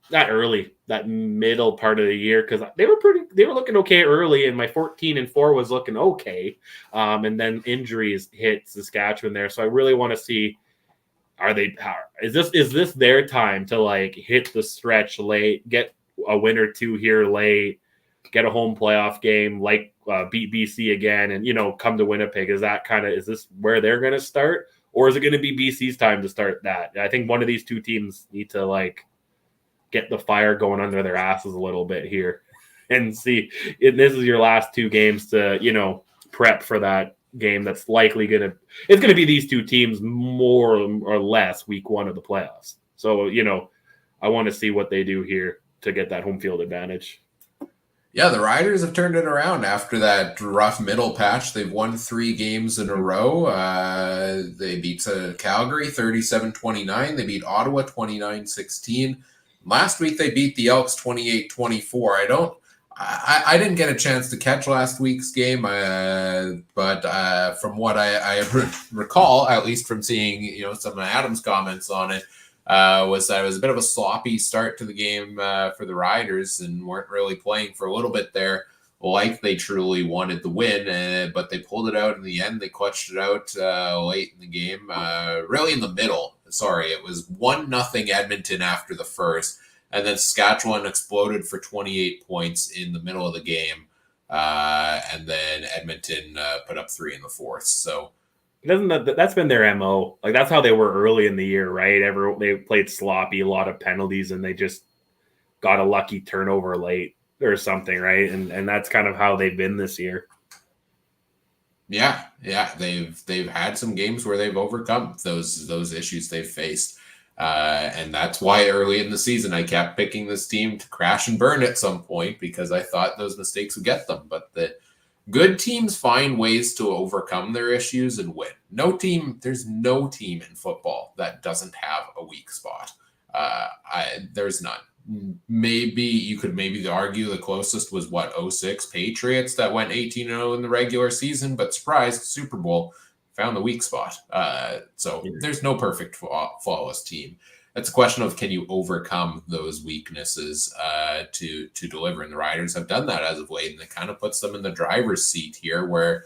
not early, that middle part of the year, because they were looking okay early, and my 14-4 was looking okay, and then injuries hit Saskatchewan there. So I really want to see, is this their time to like hit the stretch late, get a win or two here late, get a home playoff game, like beat BC again, and come to Winnipeg? Is this where they're going to start, or is it going to be BC's time to start that? I think one of these two teams need to like get the fire going under their asses a little bit here and see if this is your last two games to, prep for that game that's likely it's going to be these two teams more or less week one of the playoffs. So, I want to see what they do here to get that home field advantage. Yeah, the Riders have turned it around after that rough middle patch. They've won 3 games in a row. They beat Calgary 37-29. They beat Ottawa 29-16. Last week, they beat the Elks 28-24. I didn't get a chance to catch last week's game, but from what I recall, at least from seeing some of Adam's comments on it, was that it was a bit of a sloppy start to the game for the Riders and weren't really playing for a little bit there like they truly wanted the win, but they pulled it out in the end. They clutched it out late in the game, really in the middle. Sorry, it was 1-0 Edmonton after the first, and then Saskatchewan exploded for 28 points in the middle of the game, and then Edmonton put up 3 in the fourth. So that's been their MO. Like, that's how they were early in the year, right? They played sloppy, a lot of penalties, and they just got a lucky turnover late or something, right? And that's kind of how they've been this year. Yeah, they've had some games where they've overcome those issues they've faced, and that's why early in the season I kept picking this team to crash and burn at some point, because I thought those mistakes would get them. But the good teams find ways to overcome their issues and win. There's no team in football that doesn't have a weak spot. There's none. Maybe you could argue the closest was 06 Patriots that went 18-0 in the regular season, but surprise, Super Bowl found the weak spot. So there's no perfect flawless team. It's a question of, can you overcome those weaknesses to deliver, and the Riders have done that as of late, and it kind of puts them in the driver's seat here, where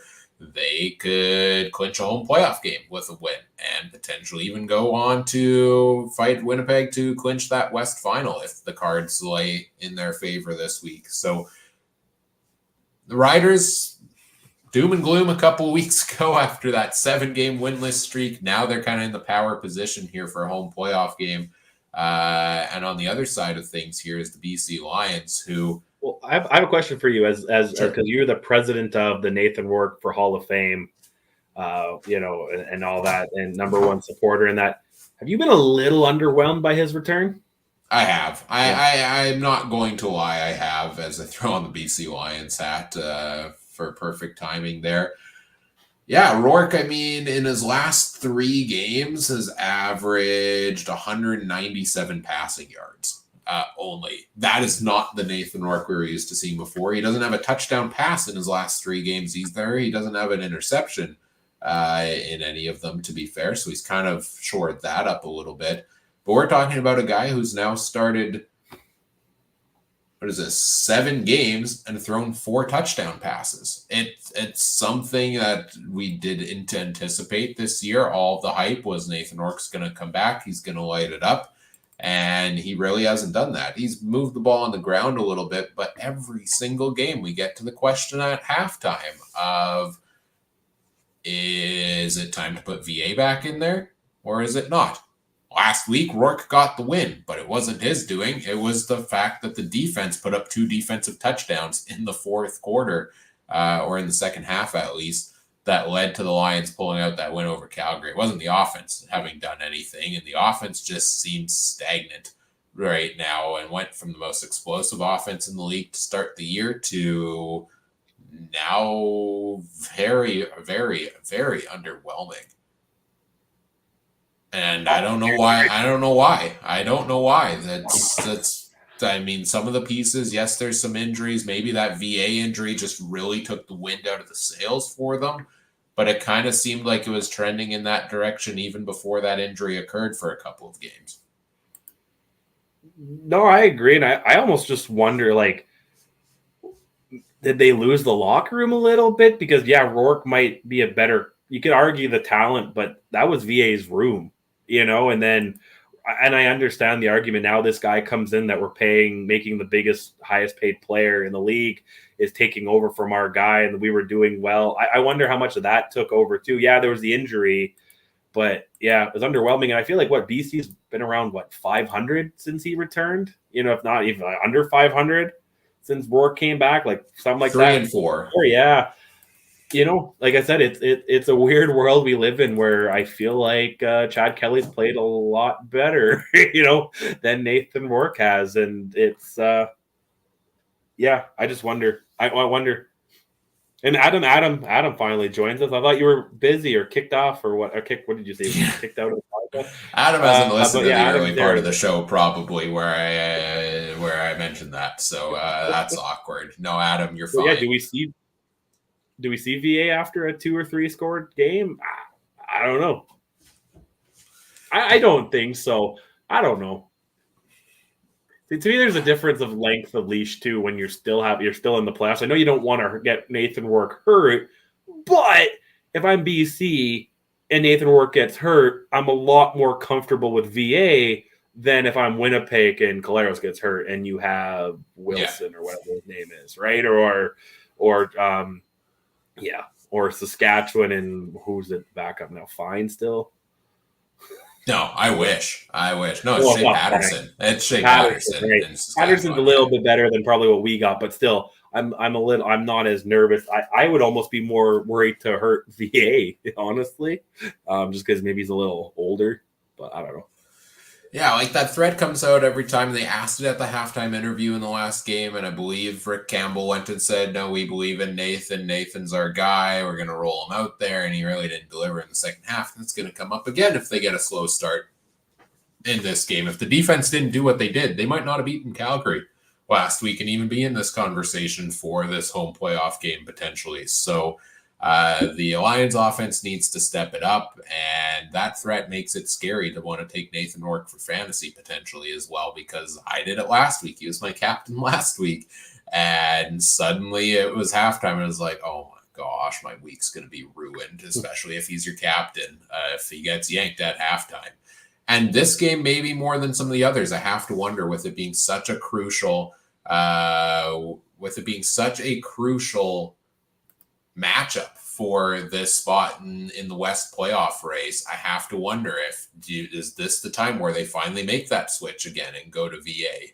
they could clinch a home playoff game with a win and potentially even go on to fight Winnipeg to clinch that West final if the cards lay in their favor this week. So the Riders, doom and gloom a couple of weeks ago after that 7-game winless streak. Now they're kind of in the power position here for a home playoff game. And on the other side of things here is the BC Lions, who... Well, I have a question for you as Sure. because you're the president of the Nathan Rourke for Hall of Fame, and all that, and #1 supporter in that. Have you been a little underwhelmed by his return? I have. I'm not going to lie. I have, as I throw on the BC Lions hat for perfect timing there. Yeah, Rourke, I mean, in his last 3 games has averaged 197 passing yards. Only. That is not the Nathan Rourke we were used to seeing before. He doesn't have a touchdown pass in his last 3 games either. He doesn't have an interception in any of them, to be fair. So he's kind of shored that up a little bit. But we're talking about a guy who's now started, 7 games and thrown 4 touchdown passes. It's something that we didn't anticipate this year. All of the hype was Nathan Rourke's going to come back. He's going to light it up. And he really hasn't done that. He's moved the ball on the ground a little bit, but every single game we get to the question at halftime of, is it time to put VA back in there or is it not? Last week, Rourke got the win, but it wasn't his doing. It was the fact that the defense put up 2 defensive touchdowns in the fourth quarter, or in the second half at least, that led to the Lions pulling out that win over Calgary. It wasn't the offense having done anything, and the offense just seems stagnant right now and went from the most explosive offense in the league to start the year to now very, very, very underwhelming. And I don't know why. I mean, some of the pieces, yes, there's some injuries. Maybe that VA injury just really took the wind out of the sails for them. But it kind of seemed like it was trending in that direction even before that injury occurred for a couple of games. No, I agree. And I almost just wonder, like, did they lose the locker room a little bit? Because, yeah, Rourke might be a better – you could argue the talent, but that was VA's room, and then – and I understand the argument now. This guy comes in that we're paying, making the biggest, highest paid player in the league is taking over from our guy, and we were doing well. I wonder how much of that took over too. Yeah, there was the injury, but yeah, it was underwhelming. And I feel like BC's been around 500 since he returned. If not even under 500 since Rourke came back, like something like 3 that. 3 and 4. Yeah. Like I said, it's a weird world we live in where I feel like Chad Kelly's played a lot better, than Nathan Rourke has, and it's I just wonder. I wonder. And Adam finally joins us. I thought you were busy or kicked off or what? What did you say? Kicked out of the podcast? Adam hasn't listened to the early part of the show, probably where I mentioned that, so that's awkward. No, Adam, you're fine. Yeah, do we see VA after a 2 or 3 scored game? I don't know. I don't think so. I don't know. To me, there's a difference of length of leash too when you're still in the playoffs. I know you don't want to get Nathan Rourke hurt, but if I'm BC and Nathan Rourke gets hurt, I'm a lot more comfortable with VA than if I'm Winnipeg and Caleros gets hurt and you have Wilson or whatever his name is, right? Or Saskatchewan and who's it backup now? Fine still. No, I wish. No, it's Shea Patterson. It's Shea Patterson. Right. Patterson's a little bit better than probably what we got, but still, I'm not as nervous. I would almost be more worried to hurt VA, honestly, just because maybe he's a little older, but I don't know. Yeah, like that thread comes out every time. They asked it at the halftime interview in the last game, and I believe Rick Campbell went and said, no, we believe in Nathan. Nathan's our guy. We're going to roll him out there, and he really didn't deliver in the second half. And it's going to come up again if they get a slow start in this game. If the defense didn't do what they did, they might not have beaten Calgary last week and even be in this conversation for this home playoff game potentially. So the Lions offense needs to step it up, and that threat makes it scary to want to take Nathan Rourke for fantasy potentially as well, because I did it last week. He was my captain last week, and suddenly it was halftime, and it was like, oh my gosh, my week's going to be ruined, especially if he's your captain, if he gets yanked at halftime. And this game, maybe more than some of the others, I have to wonder, with it being such a crucial matchup for this spot in the West playoff race, I have to wonder is this the time where they finally make that switch again and go to VA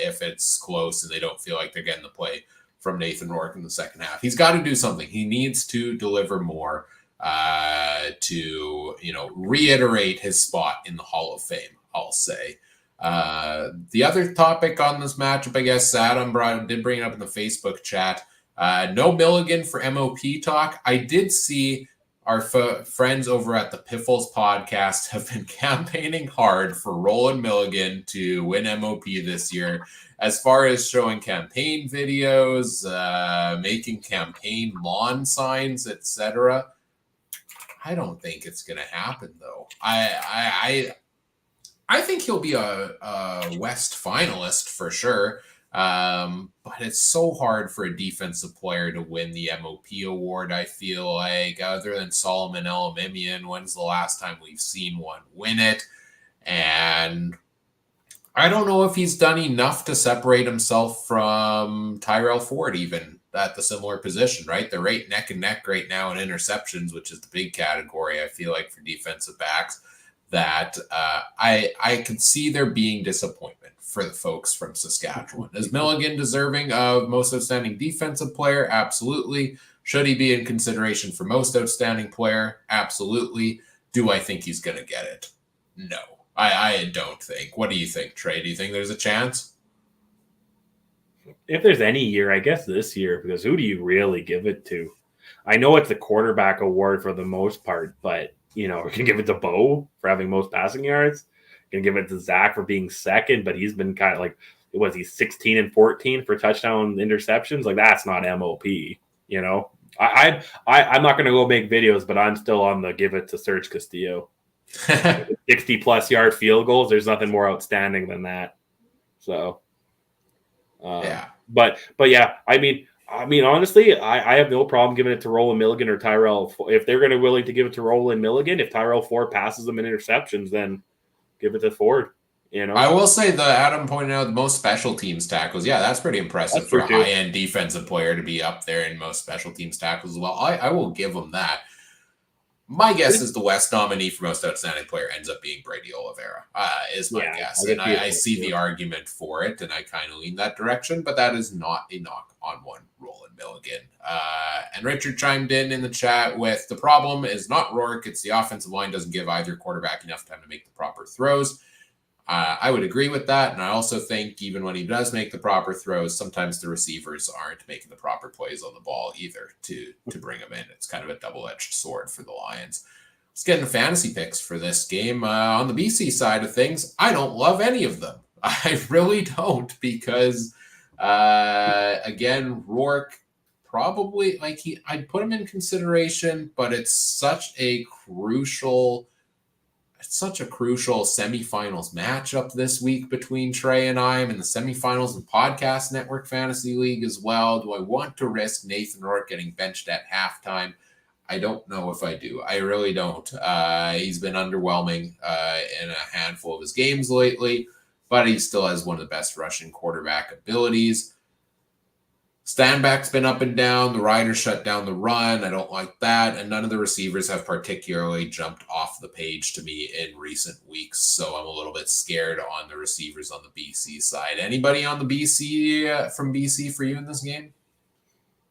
if it's close and they don't feel like they're getting the play from Nathan Rourke in the second half. He's got to do something. He needs to deliver more to reiterate his spot in the Hall of Fame, I'll say. The other topic on this matchup, I guess Adam did bring it up in the Facebook chat. No Milligan for MOP talk. I did see our friends over at the Piffles podcast have been campaigning hard for Roland Milligan to win MOP this year, as far as showing campaign videos, making campaign lawn signs, etc. I don't think it's going to happen, though. I think he'll be a West finalist for sure. But it's so hard for a defensive player to win the MOP award, I feel like, other than Solomon Elimimian. When's the last time we've seen one win it? And I don't know if he's done enough to separate himself from Tyrell Ford, even at the similar position, right? They're right neck and neck right now in interceptions, which is the big category, I feel like, for defensive backs. that I could see there being disappointment for the folks from Saskatchewan. Is Milligan deserving of most outstanding defensive player? Absolutely. Should he be in consideration for most outstanding player? Absolutely. Do I think he's going to get it? No, I don't think. What do you think, Trey? Do you think there's a chance? If there's any year, I guess this year, because who do you really give it to? I know it's a quarterback award for the most part, but, you know, we're going to give it to Bo for having most passing yards. Going to give it to Zach for being second, but he's been kind of like, was he 16 and 14 for touchdown interceptions? Like, that's not MOP, you know? I'm not going to go make videos, but I'm still on the give it to Serge Castillo. 60-plus yard field goals. There's nothing more outstanding than that. So, yeah. But yeah, I mean, honestly, I have no problem giving it to Roland Milligan or Tyrell. If they're going to willing to give it to Roland Milligan, if Tyrell Ford passes them in interceptions, then give it to Ford. You know, I will say Adam pointed out the most special teams tackles. Yeah, that's pretty impressive That's for a true, too. high-end defensive player to be up there in most special teams tackles as well. I will give him that. My guess is the West nominee for most outstanding player ends up being Brady Oliveira, is my guess. And I see the argument for it, and I kind of lean that direction, but that is not a knock on one Roland Milligan. And Richard chimed in the chat with, the problem is not Rourke, it's the offensive line doesn't give either quarterback enough time to make the proper throws. I would agree with that, and I also think even when he does make the proper throws, sometimes the receivers aren't making the proper plays on the ball either to bring them in. It's kind of a double-edged sword for the Lions. Let's get into fantasy picks for this game. On the BC side of things, I don't love any of them. I really don't, because, again, Rourke probably, I'd put him in consideration, but it's such a crucial semifinals matchup this week between Trey and I. I'm in the semifinals in Podcast Network Fantasy League as well. Do I want to risk Nathan Rourke getting benched at halftime? I don't know if I do. I really don't. He's been underwhelming in a handful of his games lately, but he still has one of the best rushing quarterback abilities. Stanback's been up and down. The Riders shut down the run. I don't like that. And none of the receivers have particularly jumped off the page to me in recent weeks. So I'm a little bit scared on the receivers on the BC side. Anybody on the BC from BC for you in this game?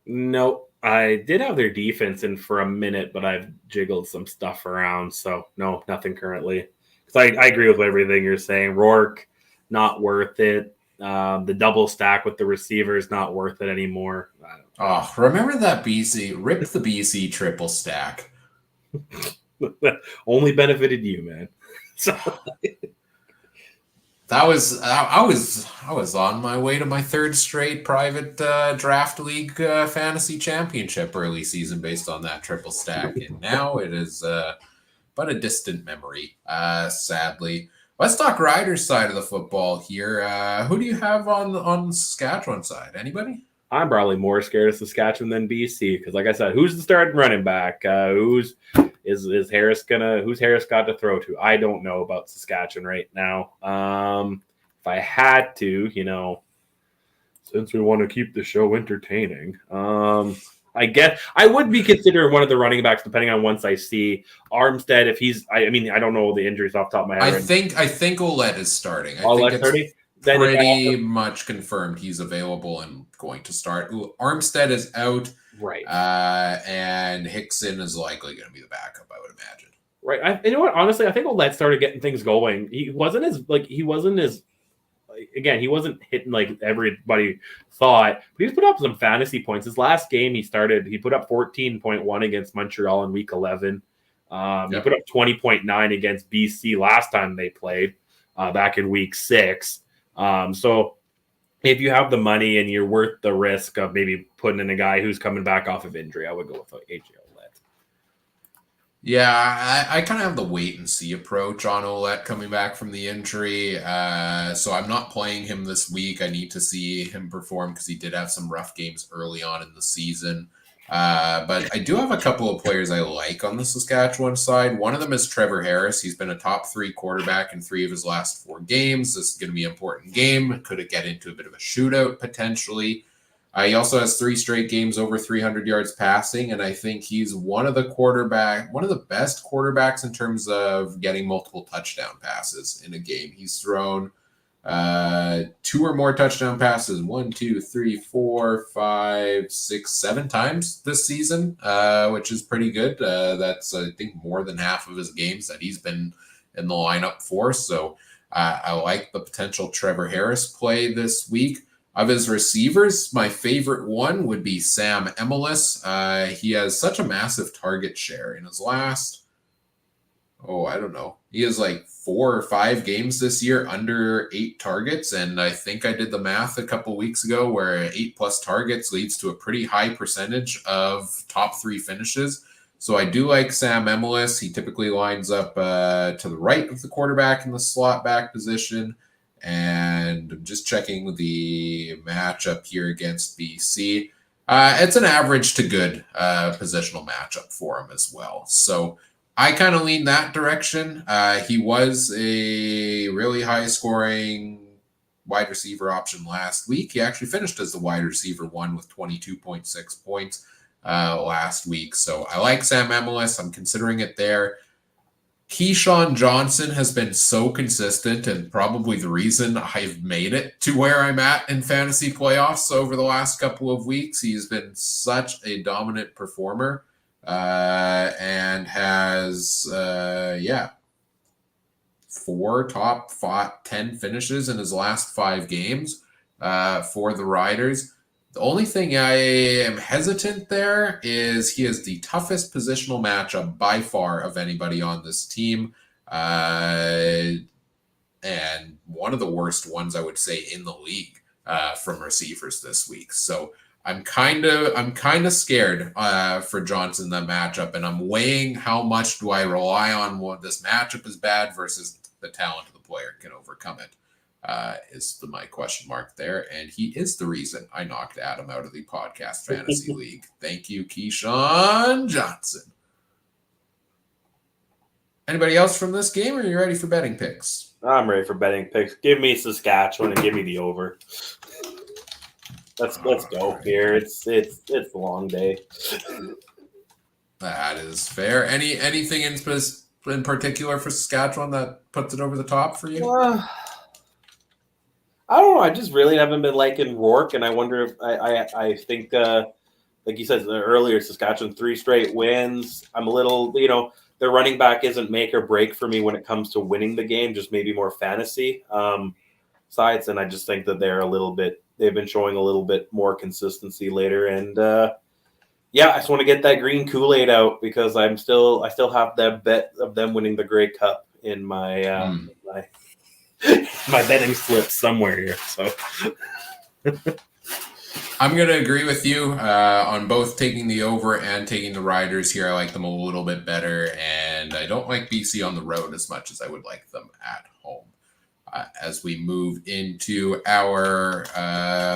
No, I did have their defense in for a minute, but I've jiggled some stuff around. So no, nothing currently. Because I agree with everything you're saying. Rourke, not worth it. The double stack with the receiver is not worth it anymore. Oh, remember that BC? Rip the BC triple stack. Only benefited you, man. So that was I was on my way to my third straight private draft league fantasy championship early season based on that triple stack, and now it is but a distant memory, sadly. Let's talk Riders side of the football here. Who do you have on the Saskatchewan side? Anybody? I'm probably more scared of Saskatchewan than BC because, like I said, who's the starting running back? Who's Harris who's Harris got to throw to? I don't know about Saskatchewan right now. If I had to, since we want to keep the show entertaining, I guess I would be considering one of the running backs, depending on once I see Armstead. If he's, I don't know the injuries off the top of my head. I think Ouellette is starting. Ouellette starting? Pretty much confirmed he's available and going to start. Armstead is out, right? And Hickson is likely going to be the backup, I would imagine. Right. You know what? Honestly, I think Ouellette started getting things going. He wasn't as again, he wasn't hitting like everybody thought, but he's put up some fantasy points. His last game he put up 14.1 against Montreal in week 11. He put up 20.9 against BC last time they played back in week 6. So if you have the money and you're worth the risk of maybe putting in a guy who's coming back off of injury, I would go with AJ Ouellette. Yeah, I kind of have the wait and see approach on Ouellette coming back from the injury. So I'm not playing him this week. I need to see him perform because he did have some rough games early on in the season. But I do have a couple of players I like on the Saskatchewan side. One of them is Trevor Harris. He's been a top 3 quarterback in 3 of his last 4 games. This is going to be an important game. Could it get into a bit of a shootout potentially? He also has 3 straight games over 300 yards passing, and I think he's one of the best quarterbacks in terms of getting multiple touchdown passes in a game. He's thrown 2 or more touchdown passes 1, 2, 3, 4, 5, 6, 7 times this season, which is pretty good. That's, I think, more than half of his games that he's been in the lineup for. So I like the potential Trevor Harris play this week. Of his receivers, my favorite one would be Sam Emilus. He has such a massive target share in his last, I don't know. He has like 4 or 5 games this year under 8 targets. And I think I did the math a couple weeks ago where 8+ targets leads to a pretty high percentage of top 3 finishes. So I do like Sam Emilus. He typically lines up to the right of the quarterback in the slot back position. And I'm just checking the matchup here against BC. It's an average to good positional matchup for him as well. So I kind of lean that direction. He was a really high-scoring wide receiver option last week. He actually finished as the wide receiver 1 with 22.6 points last week. So I like Sam Emilus. I'm considering it there. Keyshawn Johnson has been so consistent and probably the reason I've made it to where I'm at in fantasy playoffs over the last couple of weeks. He's been such a dominant performer and has, 4 top 10 finishes in his last 5 games for the Riders. The only thing I am hesitant there is he has the toughest positional matchup by far of anybody on this team. And one of the worst ones I would say in the league from receivers this week. So I'm kind of scared for Johnson, that matchup, and I'm weighing how much do I rely on what this matchup is bad versus the talent of the player can overcome it. Is my question mark there. And he is the reason I knocked Adam out of the podcast fantasy league. Thank you, Keyshawn Johnson. Anybody else from this game, or are you ready for betting picks? I'm ready for betting picks. Give me Saskatchewan and give me the over. Let's go here. It's a long day. That is fair. Anything in particular for Saskatchewan that puts it over the top for you? I don't know. I just really haven't been liking Rourke, and I wonder if I think, like you said earlier, Saskatchewan 3 straight wins. I'm a little, their running back isn't make or break for me when it comes to winning the game, just maybe more fantasy sides. And I just think that they've been showing a little bit more consistency later. And I just want to get that green Kool-Aid out because I still have that bet of them winning the Grey Cup in my my betting slip somewhere here. So I'm going to agree with you on both taking the over and taking the Riders here. I like them a little bit better, and I don't like BC on the road as much as I would like them at home. As we move into our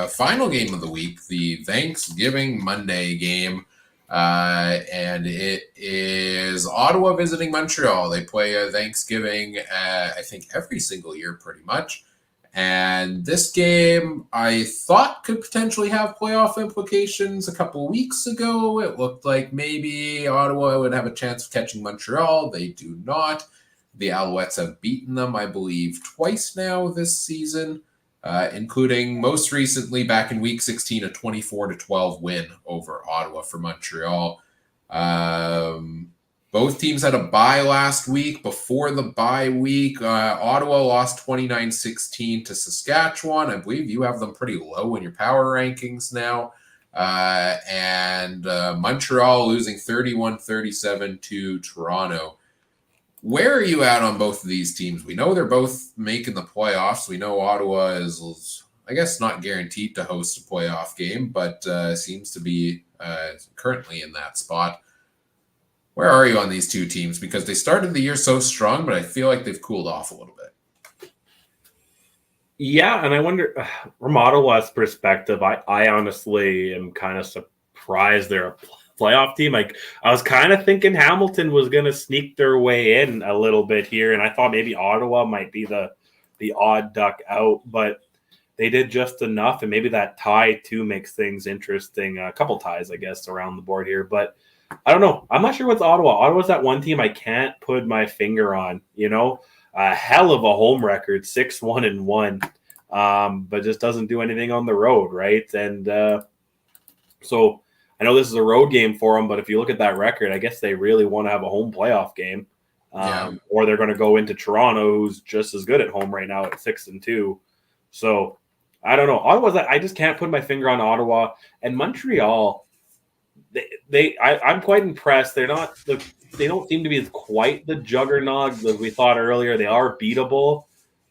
final game of the week, the Thanksgiving Monday game, and it is Ottawa visiting Montreal. They play Thanksgiving, I think, every single year pretty much. And this game, I thought could potentially have playoff implications a couple weeks ago. It looked like maybe Ottawa would have a chance of catching Montreal. They do not. The Alouettes have beaten them, I believe, twice now this season, including most recently back in Week 16, a 24-12 win over Ottawa for Montreal. Both teams had a bye last week. Before the bye week, Ottawa lost 29-16 to Saskatchewan. I believe you have them pretty low in your power rankings now. And Montreal losing 31-37 to Toronto. Where are you at on both of these teams? We know they're both making the playoffs. We know Ottawa is, I guess, not guaranteed to host a playoff game, but seems to be currently in that spot. Where are you on these two teams? Because they started the year so strong, but I feel like they've cooled off a little bit. Yeah, and I wonder, from Ottawa's perspective, I honestly am kind of surprised they're a playoff team. Like, I was kind of thinking Hamilton was going to sneak their way in a little bit here, and I thought maybe Ottawa might be the odd duck out. But they did just enough, and maybe that tie too makes things interesting. A couple ties, I guess, around the board here, but I don't know. I'm not sure what's Ottawa. Ottawa's that one team I can't put my finger on. A hell of a home record, 6-1-1, but just doesn't do anything on the road, right? And so I know this is a road game for them, but if you look at that record, I guess they really want to have a home playoff game. Or they're going to go into Toronto, who's just as good at home right now at 6-2. So I don't know. I just can't put my finger on Ottawa and Montreal. I'm quite impressed. They don't seem to be quite the juggernaut that we thought earlier. They are beatable,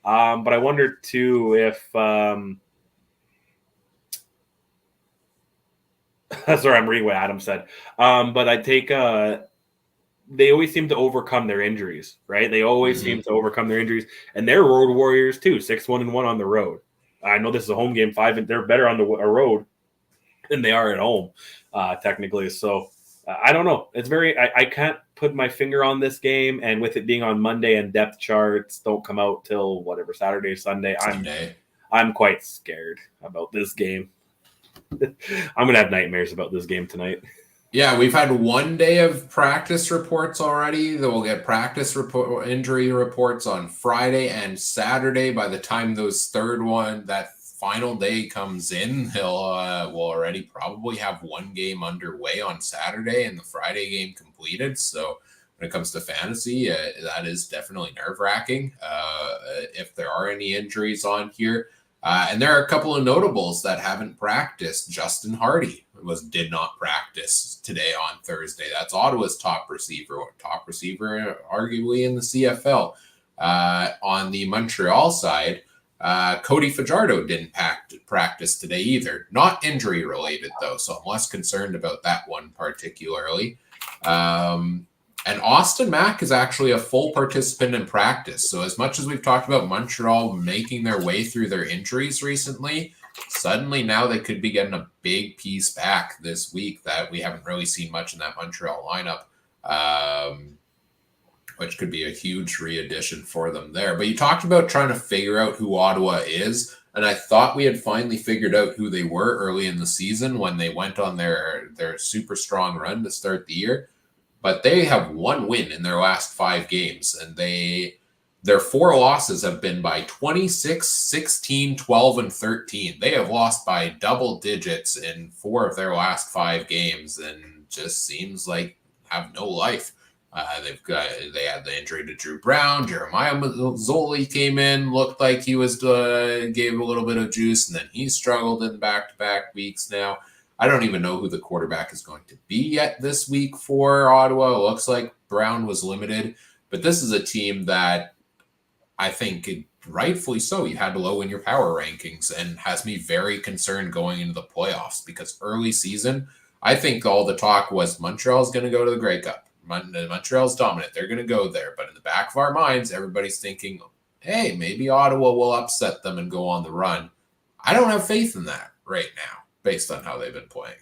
but I wonder too if. Sorry, I'm reading what Adam said. But I take. They always seem to overcome their injuries, right? They always seem to overcome their injuries, and they're road warriors too. 6-1-1 on the road. I know this is a home game, 5, and they're better on the road than they are at home, technically. So I don't know. It's I can't put my finger on this game, and with it being on Monday and depth charts don't come out till whatever Saturday, Sunday. I'm quite scared about this game. I'm gonna have nightmares about this game tonight. Yeah, we've had 1 day of practice reports already. We'll get injury reports on Friday and Saturday. By the time that final day comes in, we'll already probably have one game underway on Saturday and the Friday game completed. So when it comes to fantasy, that is definitely nerve-wracking if there are any injuries on here. And there are a couple of notables that haven't practiced. Justin Hardy did not practice today on Thursday. That's Ottawa's top receiver arguably in the CFL. On the Montreal side, Cody Fajardo didn't practice today either. Not injury related though, so I'm less concerned about that one particularly. And Austin Mack is actually a full participant in practice. So as much as we've talked about Montreal making their way through their injuries recently, suddenly now they could be getting a big piece back this week that we haven't really seen much in that Montreal lineup, which could be a huge re-addition for them there. But you talked about trying to figure out who Ottawa is, and I thought we had finally figured out who they were early in the season when they went on their super strong run to start the year. But they have one win in their last 5 games, and their 4 losses have been by 26, 16, 12, and 13. They have lost by double digits in 4 of their last 5 games, and just seems like have no life. They had the injury to Drew Brown. Jeremiah Mazzoli came in, looked like he was gave a little bit of juice, and then he struggled in back-to-back weeks now. I don't even know who the quarterback is going to be yet this week for Ottawa. It looks like Brown was limited, but this is a team that I think rightfully so you had low in your power rankings and has me very concerned going into the playoffs because early season, I think all the talk was Montreal's going to go to the Grey Cup. Montreal's dominant. They're going to go there. But in the back of our minds, everybody's thinking, hey, maybe Ottawa will upset them and go on the run. I don't have faith in that right now, based on how they've been playing.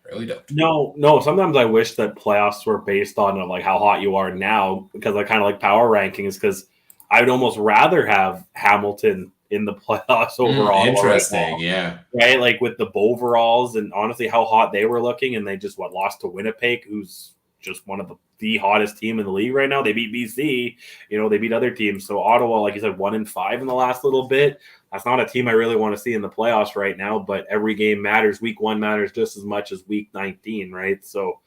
Really don't. No. Sometimes I wish that playoffs were based on like how hot you are now, because I kind of like power rankings. Because I would almost rather have Hamilton in the playoffs overall. Interesting, right now, yeah. Right, like with the Boveralls and honestly how hot they were looking, and they just lost to Winnipeg, who's just one of the hottest team in the league right now. They beat BC, they beat other teams. So Ottawa, like you said, 1-5 in the last little bit. That's not a team I really want to see in the playoffs right now, but every game matters. Week 1 matters just as much as week 19, right? So,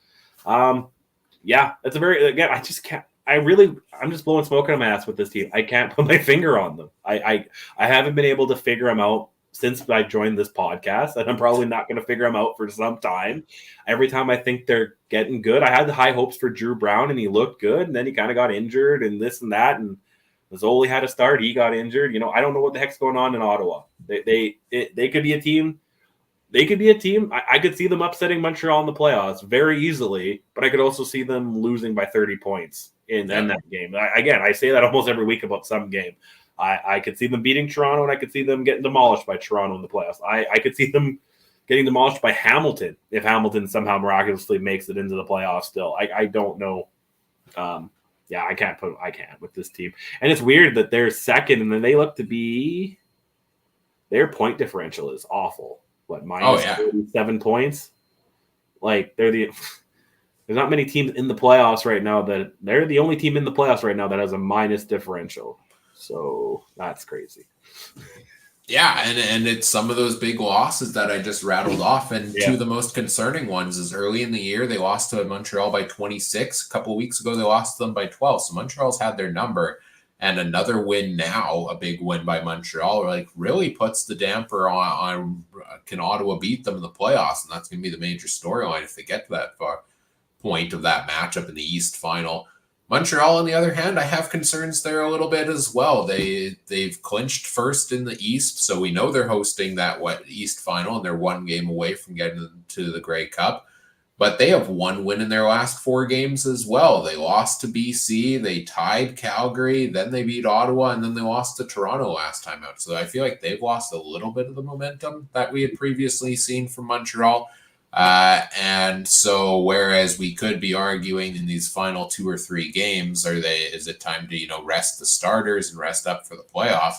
yeah, it's a very, again, I just can't, I'm just blowing smoke in my ass with this team. I can't put my finger on them. I haven't been able to figure them out since I joined this podcast, and I'm probably not going to figure them out for some time. Every time I think they're getting good, I had the high hopes for Drew Brown, and he looked good, and then he kind of got injured and this and that, and Mazzoli had to start. He got injured. I don't know what the heck's going on in Ottawa. They could be a team. They could be a team. I could see them upsetting Montreal in the playoffs very easily, but I could also see them losing by 30 points in that game. I say that almost every week about some game. I could see them beating Toronto, and I could see them getting demolished by Toronto in the playoffs. I could see them getting demolished by Hamilton if Hamilton somehow miraculously makes it into the playoffs still. I don't know. I can't with this team. And it's weird that they're second, and then they look to be their point differential is awful. What, Oh minus yeah. 37 points? Like there's not many teams in the playoffs right now that they're the only team in the playoffs right now that has a minus differential. So that's crazy. Yeah, and it's some of those big losses that I just rattled off, and two Yeah. of the most concerning ones is early in the year they lost to Montreal by 26. A couple of weeks ago they lost to them by 12. So Montreal's had their number, and another win now, a big win by Montreal, like really puts the damper on can Ottawa beat them in the playoffs, and that's going to be the major storyline if they get to that far point of that matchup in the East final. Montreal, on the other hand, I have concerns there a little bit as well. They've clinched first in the East, so we know they're hosting that East final, and they're one game away from getting to the Grey Cup. But they have one win in their last 4 games as well. They lost to BC, they tied Calgary, then they beat Ottawa, and then they lost to Toronto last time out. So I feel like they've lost a little bit of the momentum that we had previously seen from Montreal. And so, whereas we could be arguing in these final 2 or 3 games, is it time to rest the starters and rest up for the playoff?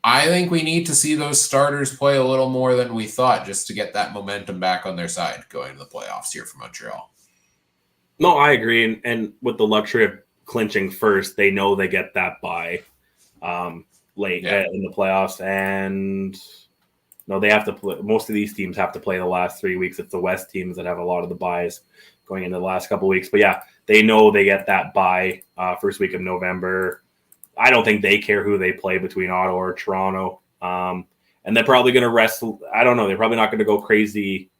I think we need to see those starters play a little more than we thought just to get that momentum back on their side going to the playoffs here for Montreal. No, I agree. And with the luxury of clinching first, they know they get that bye late in the playoffs. And no, they have to play. Most of these teams have to play the last 3 weeks. It's the West teams that have a lot of the byes going into the last couple of weeks. But yeah, they know they get that bye first week of November. I don't think they care who they play between Ottawa or Toronto. And they're probably going to rest. I don't know. They're probably not going to go crazy.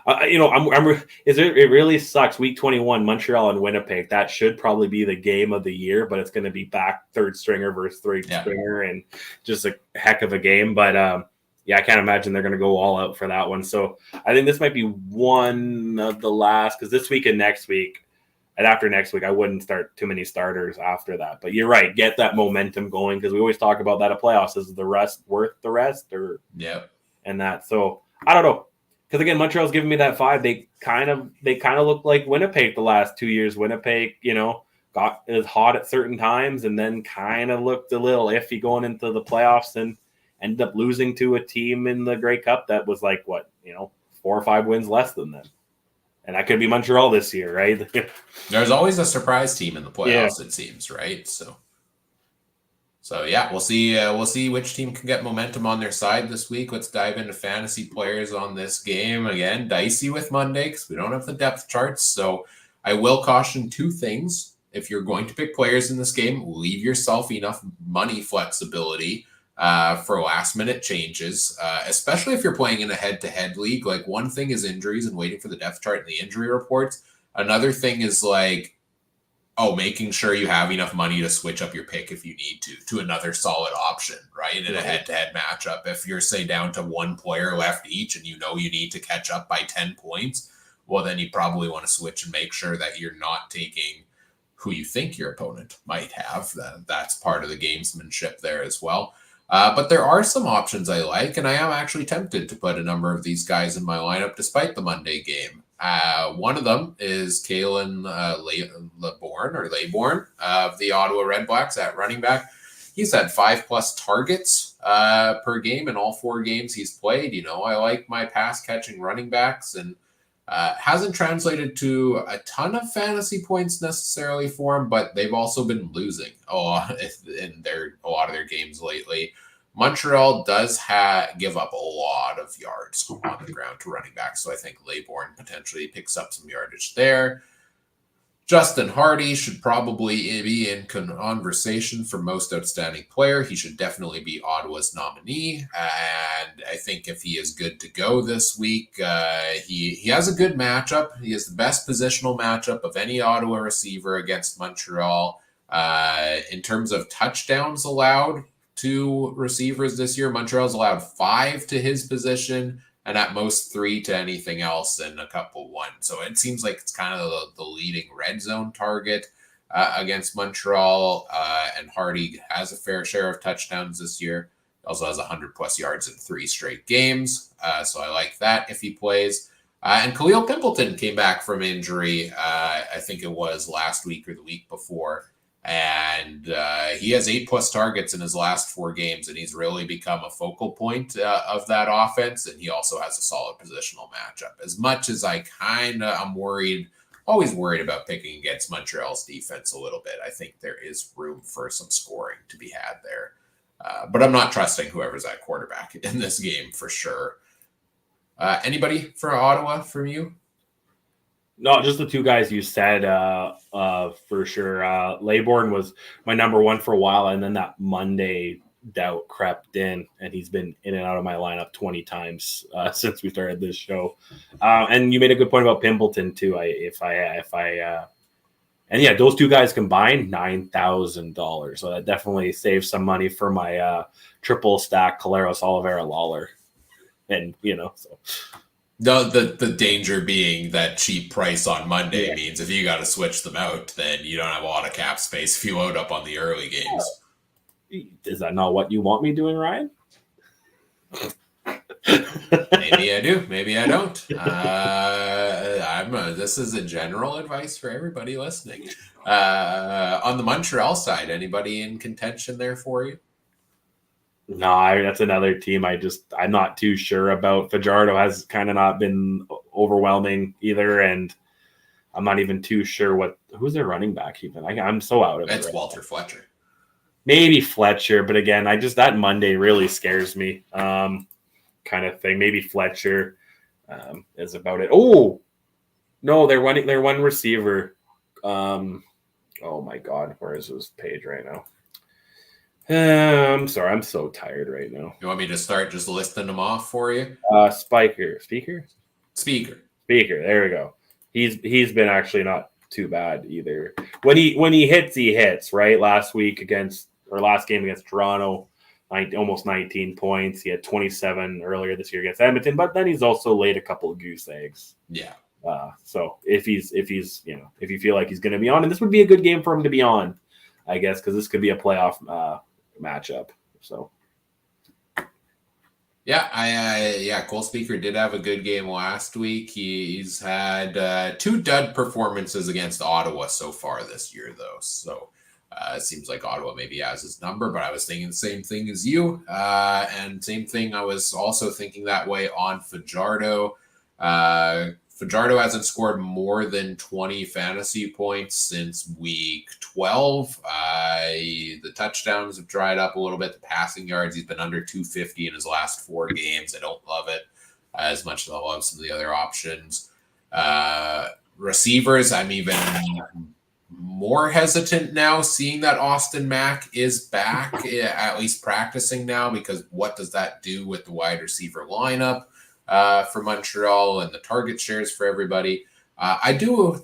It really sucks. Week 21, Montreal and Winnipeg. That should probably be the game of the year, but it's going to be back third stringer versus third stringer, and just a heck of a game. But I can't imagine they're going to go all out for that one. So I think this might be one of the last, because this week and next week, and after next week, I wouldn't start too many starters after that. But you're right. Get that momentum going, because we always talk about that at playoffs. Is the rest worth the rest? And that. So I don't know. Because again, Montreal's giving me that 5. They kind of look like Winnipeg the last 2 years. Winnipeg, got as hot at certain times and then kind of looked a little iffy going into the playoffs and ended up losing to a team in the Grey Cup that was like 4 or 5 wins less than them. And that could be Montreal this year, right? There's always a surprise team in the playoffs, it seems, right? So yeah, we'll see. We'll see which team can get momentum on their side this week. Let's dive into fantasy players on this game. Again, dicey with Monday because we don't have the depth charts. So I will caution 2 things. If you're going to pick players in this game, leave yourself enough money flexibility for last-minute changes, especially if you're playing in a head-to-head league. Like, one thing is injuries and waiting for the depth chart and the injury reports. Another thing is making sure you have enough money to switch up your pick if you need to another solid option, right? In a head-to-head matchup. If you're, say, down to 1 player left each and you need to catch up by 10 points, well, then you probably want to switch and make sure that you're not taking who you think your opponent might have. That's part of the gamesmanship there as well. But there are some options I like, and I am actually tempted to put a number of these guys in my lineup despite the Monday game. One of them is Kalen Laybourne of the Ottawa Redblacks at running back. He's had 5+ targets per game in all 4 games he's played. I like my pass-catching running backs, and hasn't translated to a ton of fantasy points necessarily for him, but they've also been losing in a lot of their games lately. Montreal does give up a lot of yards on the ground to running backs, so I think Laybourne potentially picks up some yardage there. Justin Hardy should probably be in conversation for most outstanding player. He should definitely be Ottawa's nominee. And I think if he is good to go this week, he has a good matchup. He has the best positional matchup of any Ottawa receiver against Montreal. In terms of touchdowns allowed to receivers this year, Montreal's allowed 5 to his position, and at most 3 to anything else, and a couple 1. So it seems like it's kind of the leading red zone target against Montreal. And Hardy has a fair share of touchdowns this year. He also has 100+ yards in 3 straight games. So I like that if he plays. And Khalil Pimpleton came back from injury, I think it was last week or the week before. And he has 8+ targets in his last 4 games, and he's really become a focal point of that offense. And he also has a solid positional matchup. As much as I'm always worried about picking against Montreal's defense a little bit. I think there is room for some scoring to be had there. But I'm not trusting whoever's at quarterback in this game for sure. Anybody for Ottawa from you? No, just the two guys you said for sure. Laybourne was my number one for a while, and then that Monday doubt crept in, and he's been in and out of my lineup 20 times since we started this show. And you made a good point about Pimpleton too. And yeah, those two guys combined $9,000. So that definitely saves some money for my triple stack Caleros, Oliveira, Lawler, and so. The danger being that cheap price on Monday means if you got to switch them out, then you don't have a lot of cap space if you load up on the early games. Is that not what you want me doing, Ryan? Maybe I do. Maybe I don't. This is a general advice for everybody listening. On the Montreal side, anybody in contention there for you? No, that's another team I'm not too sure about. Fajardo has kind of not been overwhelming either, and I'm not even too sure who's their running back even. I'm so out of it. It's Walter Fletcher. Maybe Fletcher, but again, that Monday really scares me. Kind of thing. Maybe Fletcher is about it. Oh no, they're one receiver. Oh my God, where is his page right now? I'm sorry, I'm so tired right now. You want me to start just listing them off for you? Speaker. There we go. He's been actually not too bad either. When he hits, right? Last game against Toronto, almost 19 points. He had 27 earlier this year against Edmonton, but then he's also laid a couple of goose eggs. Yeah. So if you feel like he's going to be on, and this would be a good game for him to be on, I guess, because this could be a playoff matchup. So. Yeah, Cole Speaker did have a good game last week. He's had 2 dud performances against Ottawa so far this year, though. So it seems like Ottawa maybe has his number, but I was thinking the same thing as you. And same thing, I was also thinking that way on Fajardo. Fajardo hasn't scored more than 20 fantasy points since week 12. The touchdowns have dried up a little bit. The passing yards, he's been under 250 in his last 4 games. I don't love it as much as I love some of the other options. Receivers, I'm even more hesitant now seeing that Austin Mack is back, at least practicing now, because what does that do with the wide receiver lineup for Montreal and the target shares for everybody? I do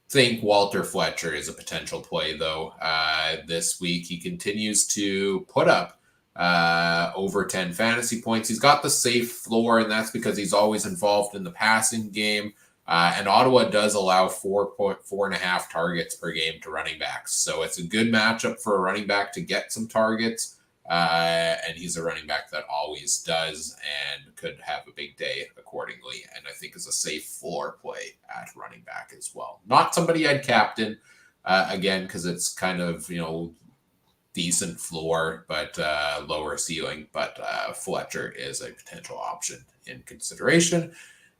think Walter Fletcher is a potential play, though, this week. He continues to put up over 10 fantasy points. He's got the safe floor, and that's because he's always involved in the passing game. And Ottawa does allow 4.5 targets per game to running backs. So it's a good matchup for a running back to get some targets. And he's a running back that always does and could have a big day accordingly. And I think is a safe floor play at running back as well. Not somebody I'd captain, again, because it's kind of, decent floor, but lower ceiling. But Fletcher is a potential option in consideration.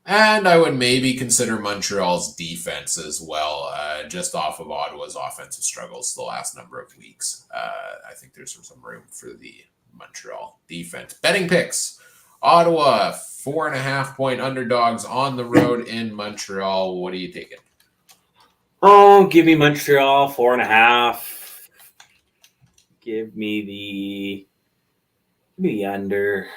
And I would maybe consider Montreal's defense as well, just off of Ottawa's offensive struggles the last number of weeks. I think there's some room for the Montreal defense. Betting picks. Ottawa, 4.5-point underdogs on the road in Montreal. What are you taking? Oh, give me Montreal, 4.5. Give me the under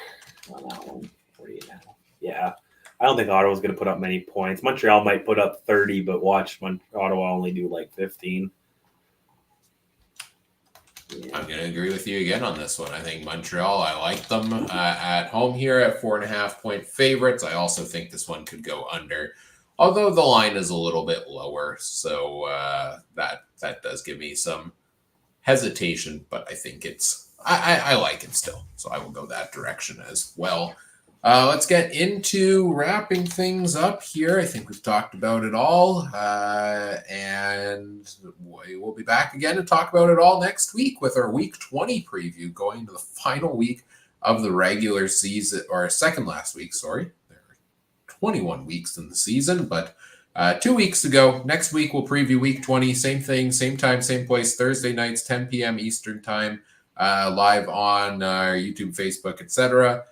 on that one. 48.5. Yeah. I don't think Ottawa's going to put up many points. Montreal might put up 30, but watch Ottawa only do like 15. Yeah. I'm going to agree with you again on this one. I think Montreal, I like them at home here at 4.5-point favorites. I also think this one could go under, although the line is a little bit lower. So that does give me some hesitation, but I think I like it still. So I will go that direction as well. Let's get into wrapping things up here. I think we've talked about it all. And we will be back again to talk about it all next week with our week 20 preview, going to the final week of the regular season, or second last week, sorry. There are 21 weeks in the season, but 2 weeks ago. Next week, we'll preview week 20. Same thing, same time, same place, Thursday nights, 10 p.m. Eastern time, live on our YouTube, Facebook, etc.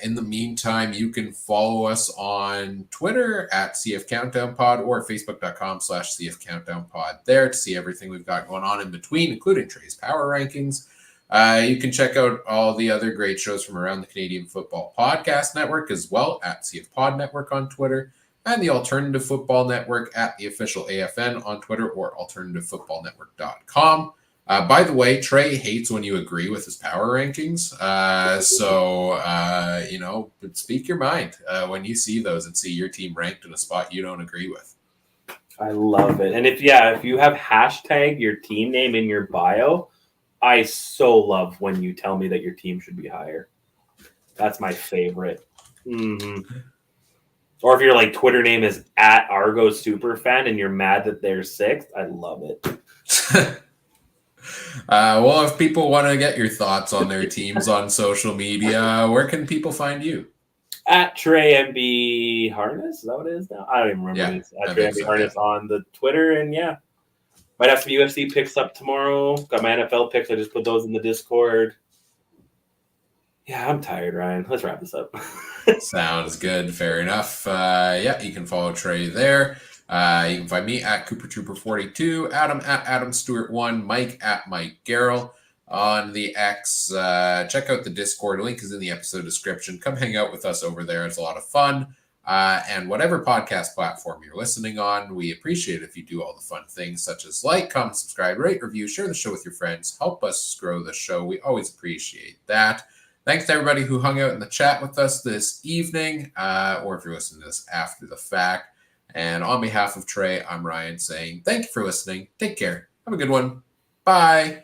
In the meantime, you can follow us on Twitter at CF Countdown Pod or Facebook.com/CF Countdown Pod there to see everything we've got going on in between, including Trey's Power Rankings. You can check out all the other great shows from around the Canadian Football Podcast Network as well at CF Pod Network on Twitter, and the Alternative Football Network at the official AFN on Twitter or alternativefootballnetwork.com. By the way, Trey hates when you agree with his power rankings. But speak your mind when you see those and see your team ranked in a spot you don't agree with. I love it. And if you have hashtag your team name in your bio, I so love when you tell me that your team should be higher. That's my favorite. Mm-hmm. Or if your Twitter name is at Argo Superfan and you're mad that they're sixth, I love it. Well, if people want to get your thoughts on their teams on social media, where can people find you? At Trey MB Harness, is that what it is now? I don't even remember. Yeah, at Trey MB Harness on the Twitter, and might have some UFC picks up tomorrow. Got my NFL picks. I just put those in the Discord. Yeah, I'm tired, Ryan. Let's wrap this up. Sounds good. Fair enough. You can follow Trey there. You can find me at CooperTrooper42, Adam at AdamStewart1, Mike at Mike Garrell on the X. Check out the Discord. Link is in the episode description. Come hang out with us over there. It's a lot of fun. And whatever podcast platform you're listening on, we appreciate it if you do all the fun things such as like, comment, subscribe, rate, review, share the show with your friends. Help us grow the show. We always appreciate that. Thanks to everybody who hung out in the chat with us this evening, or if you're listening to this after the fact. And on behalf of Trey, I'm Ryan saying thank you for listening. Take care. Have a good one. Bye.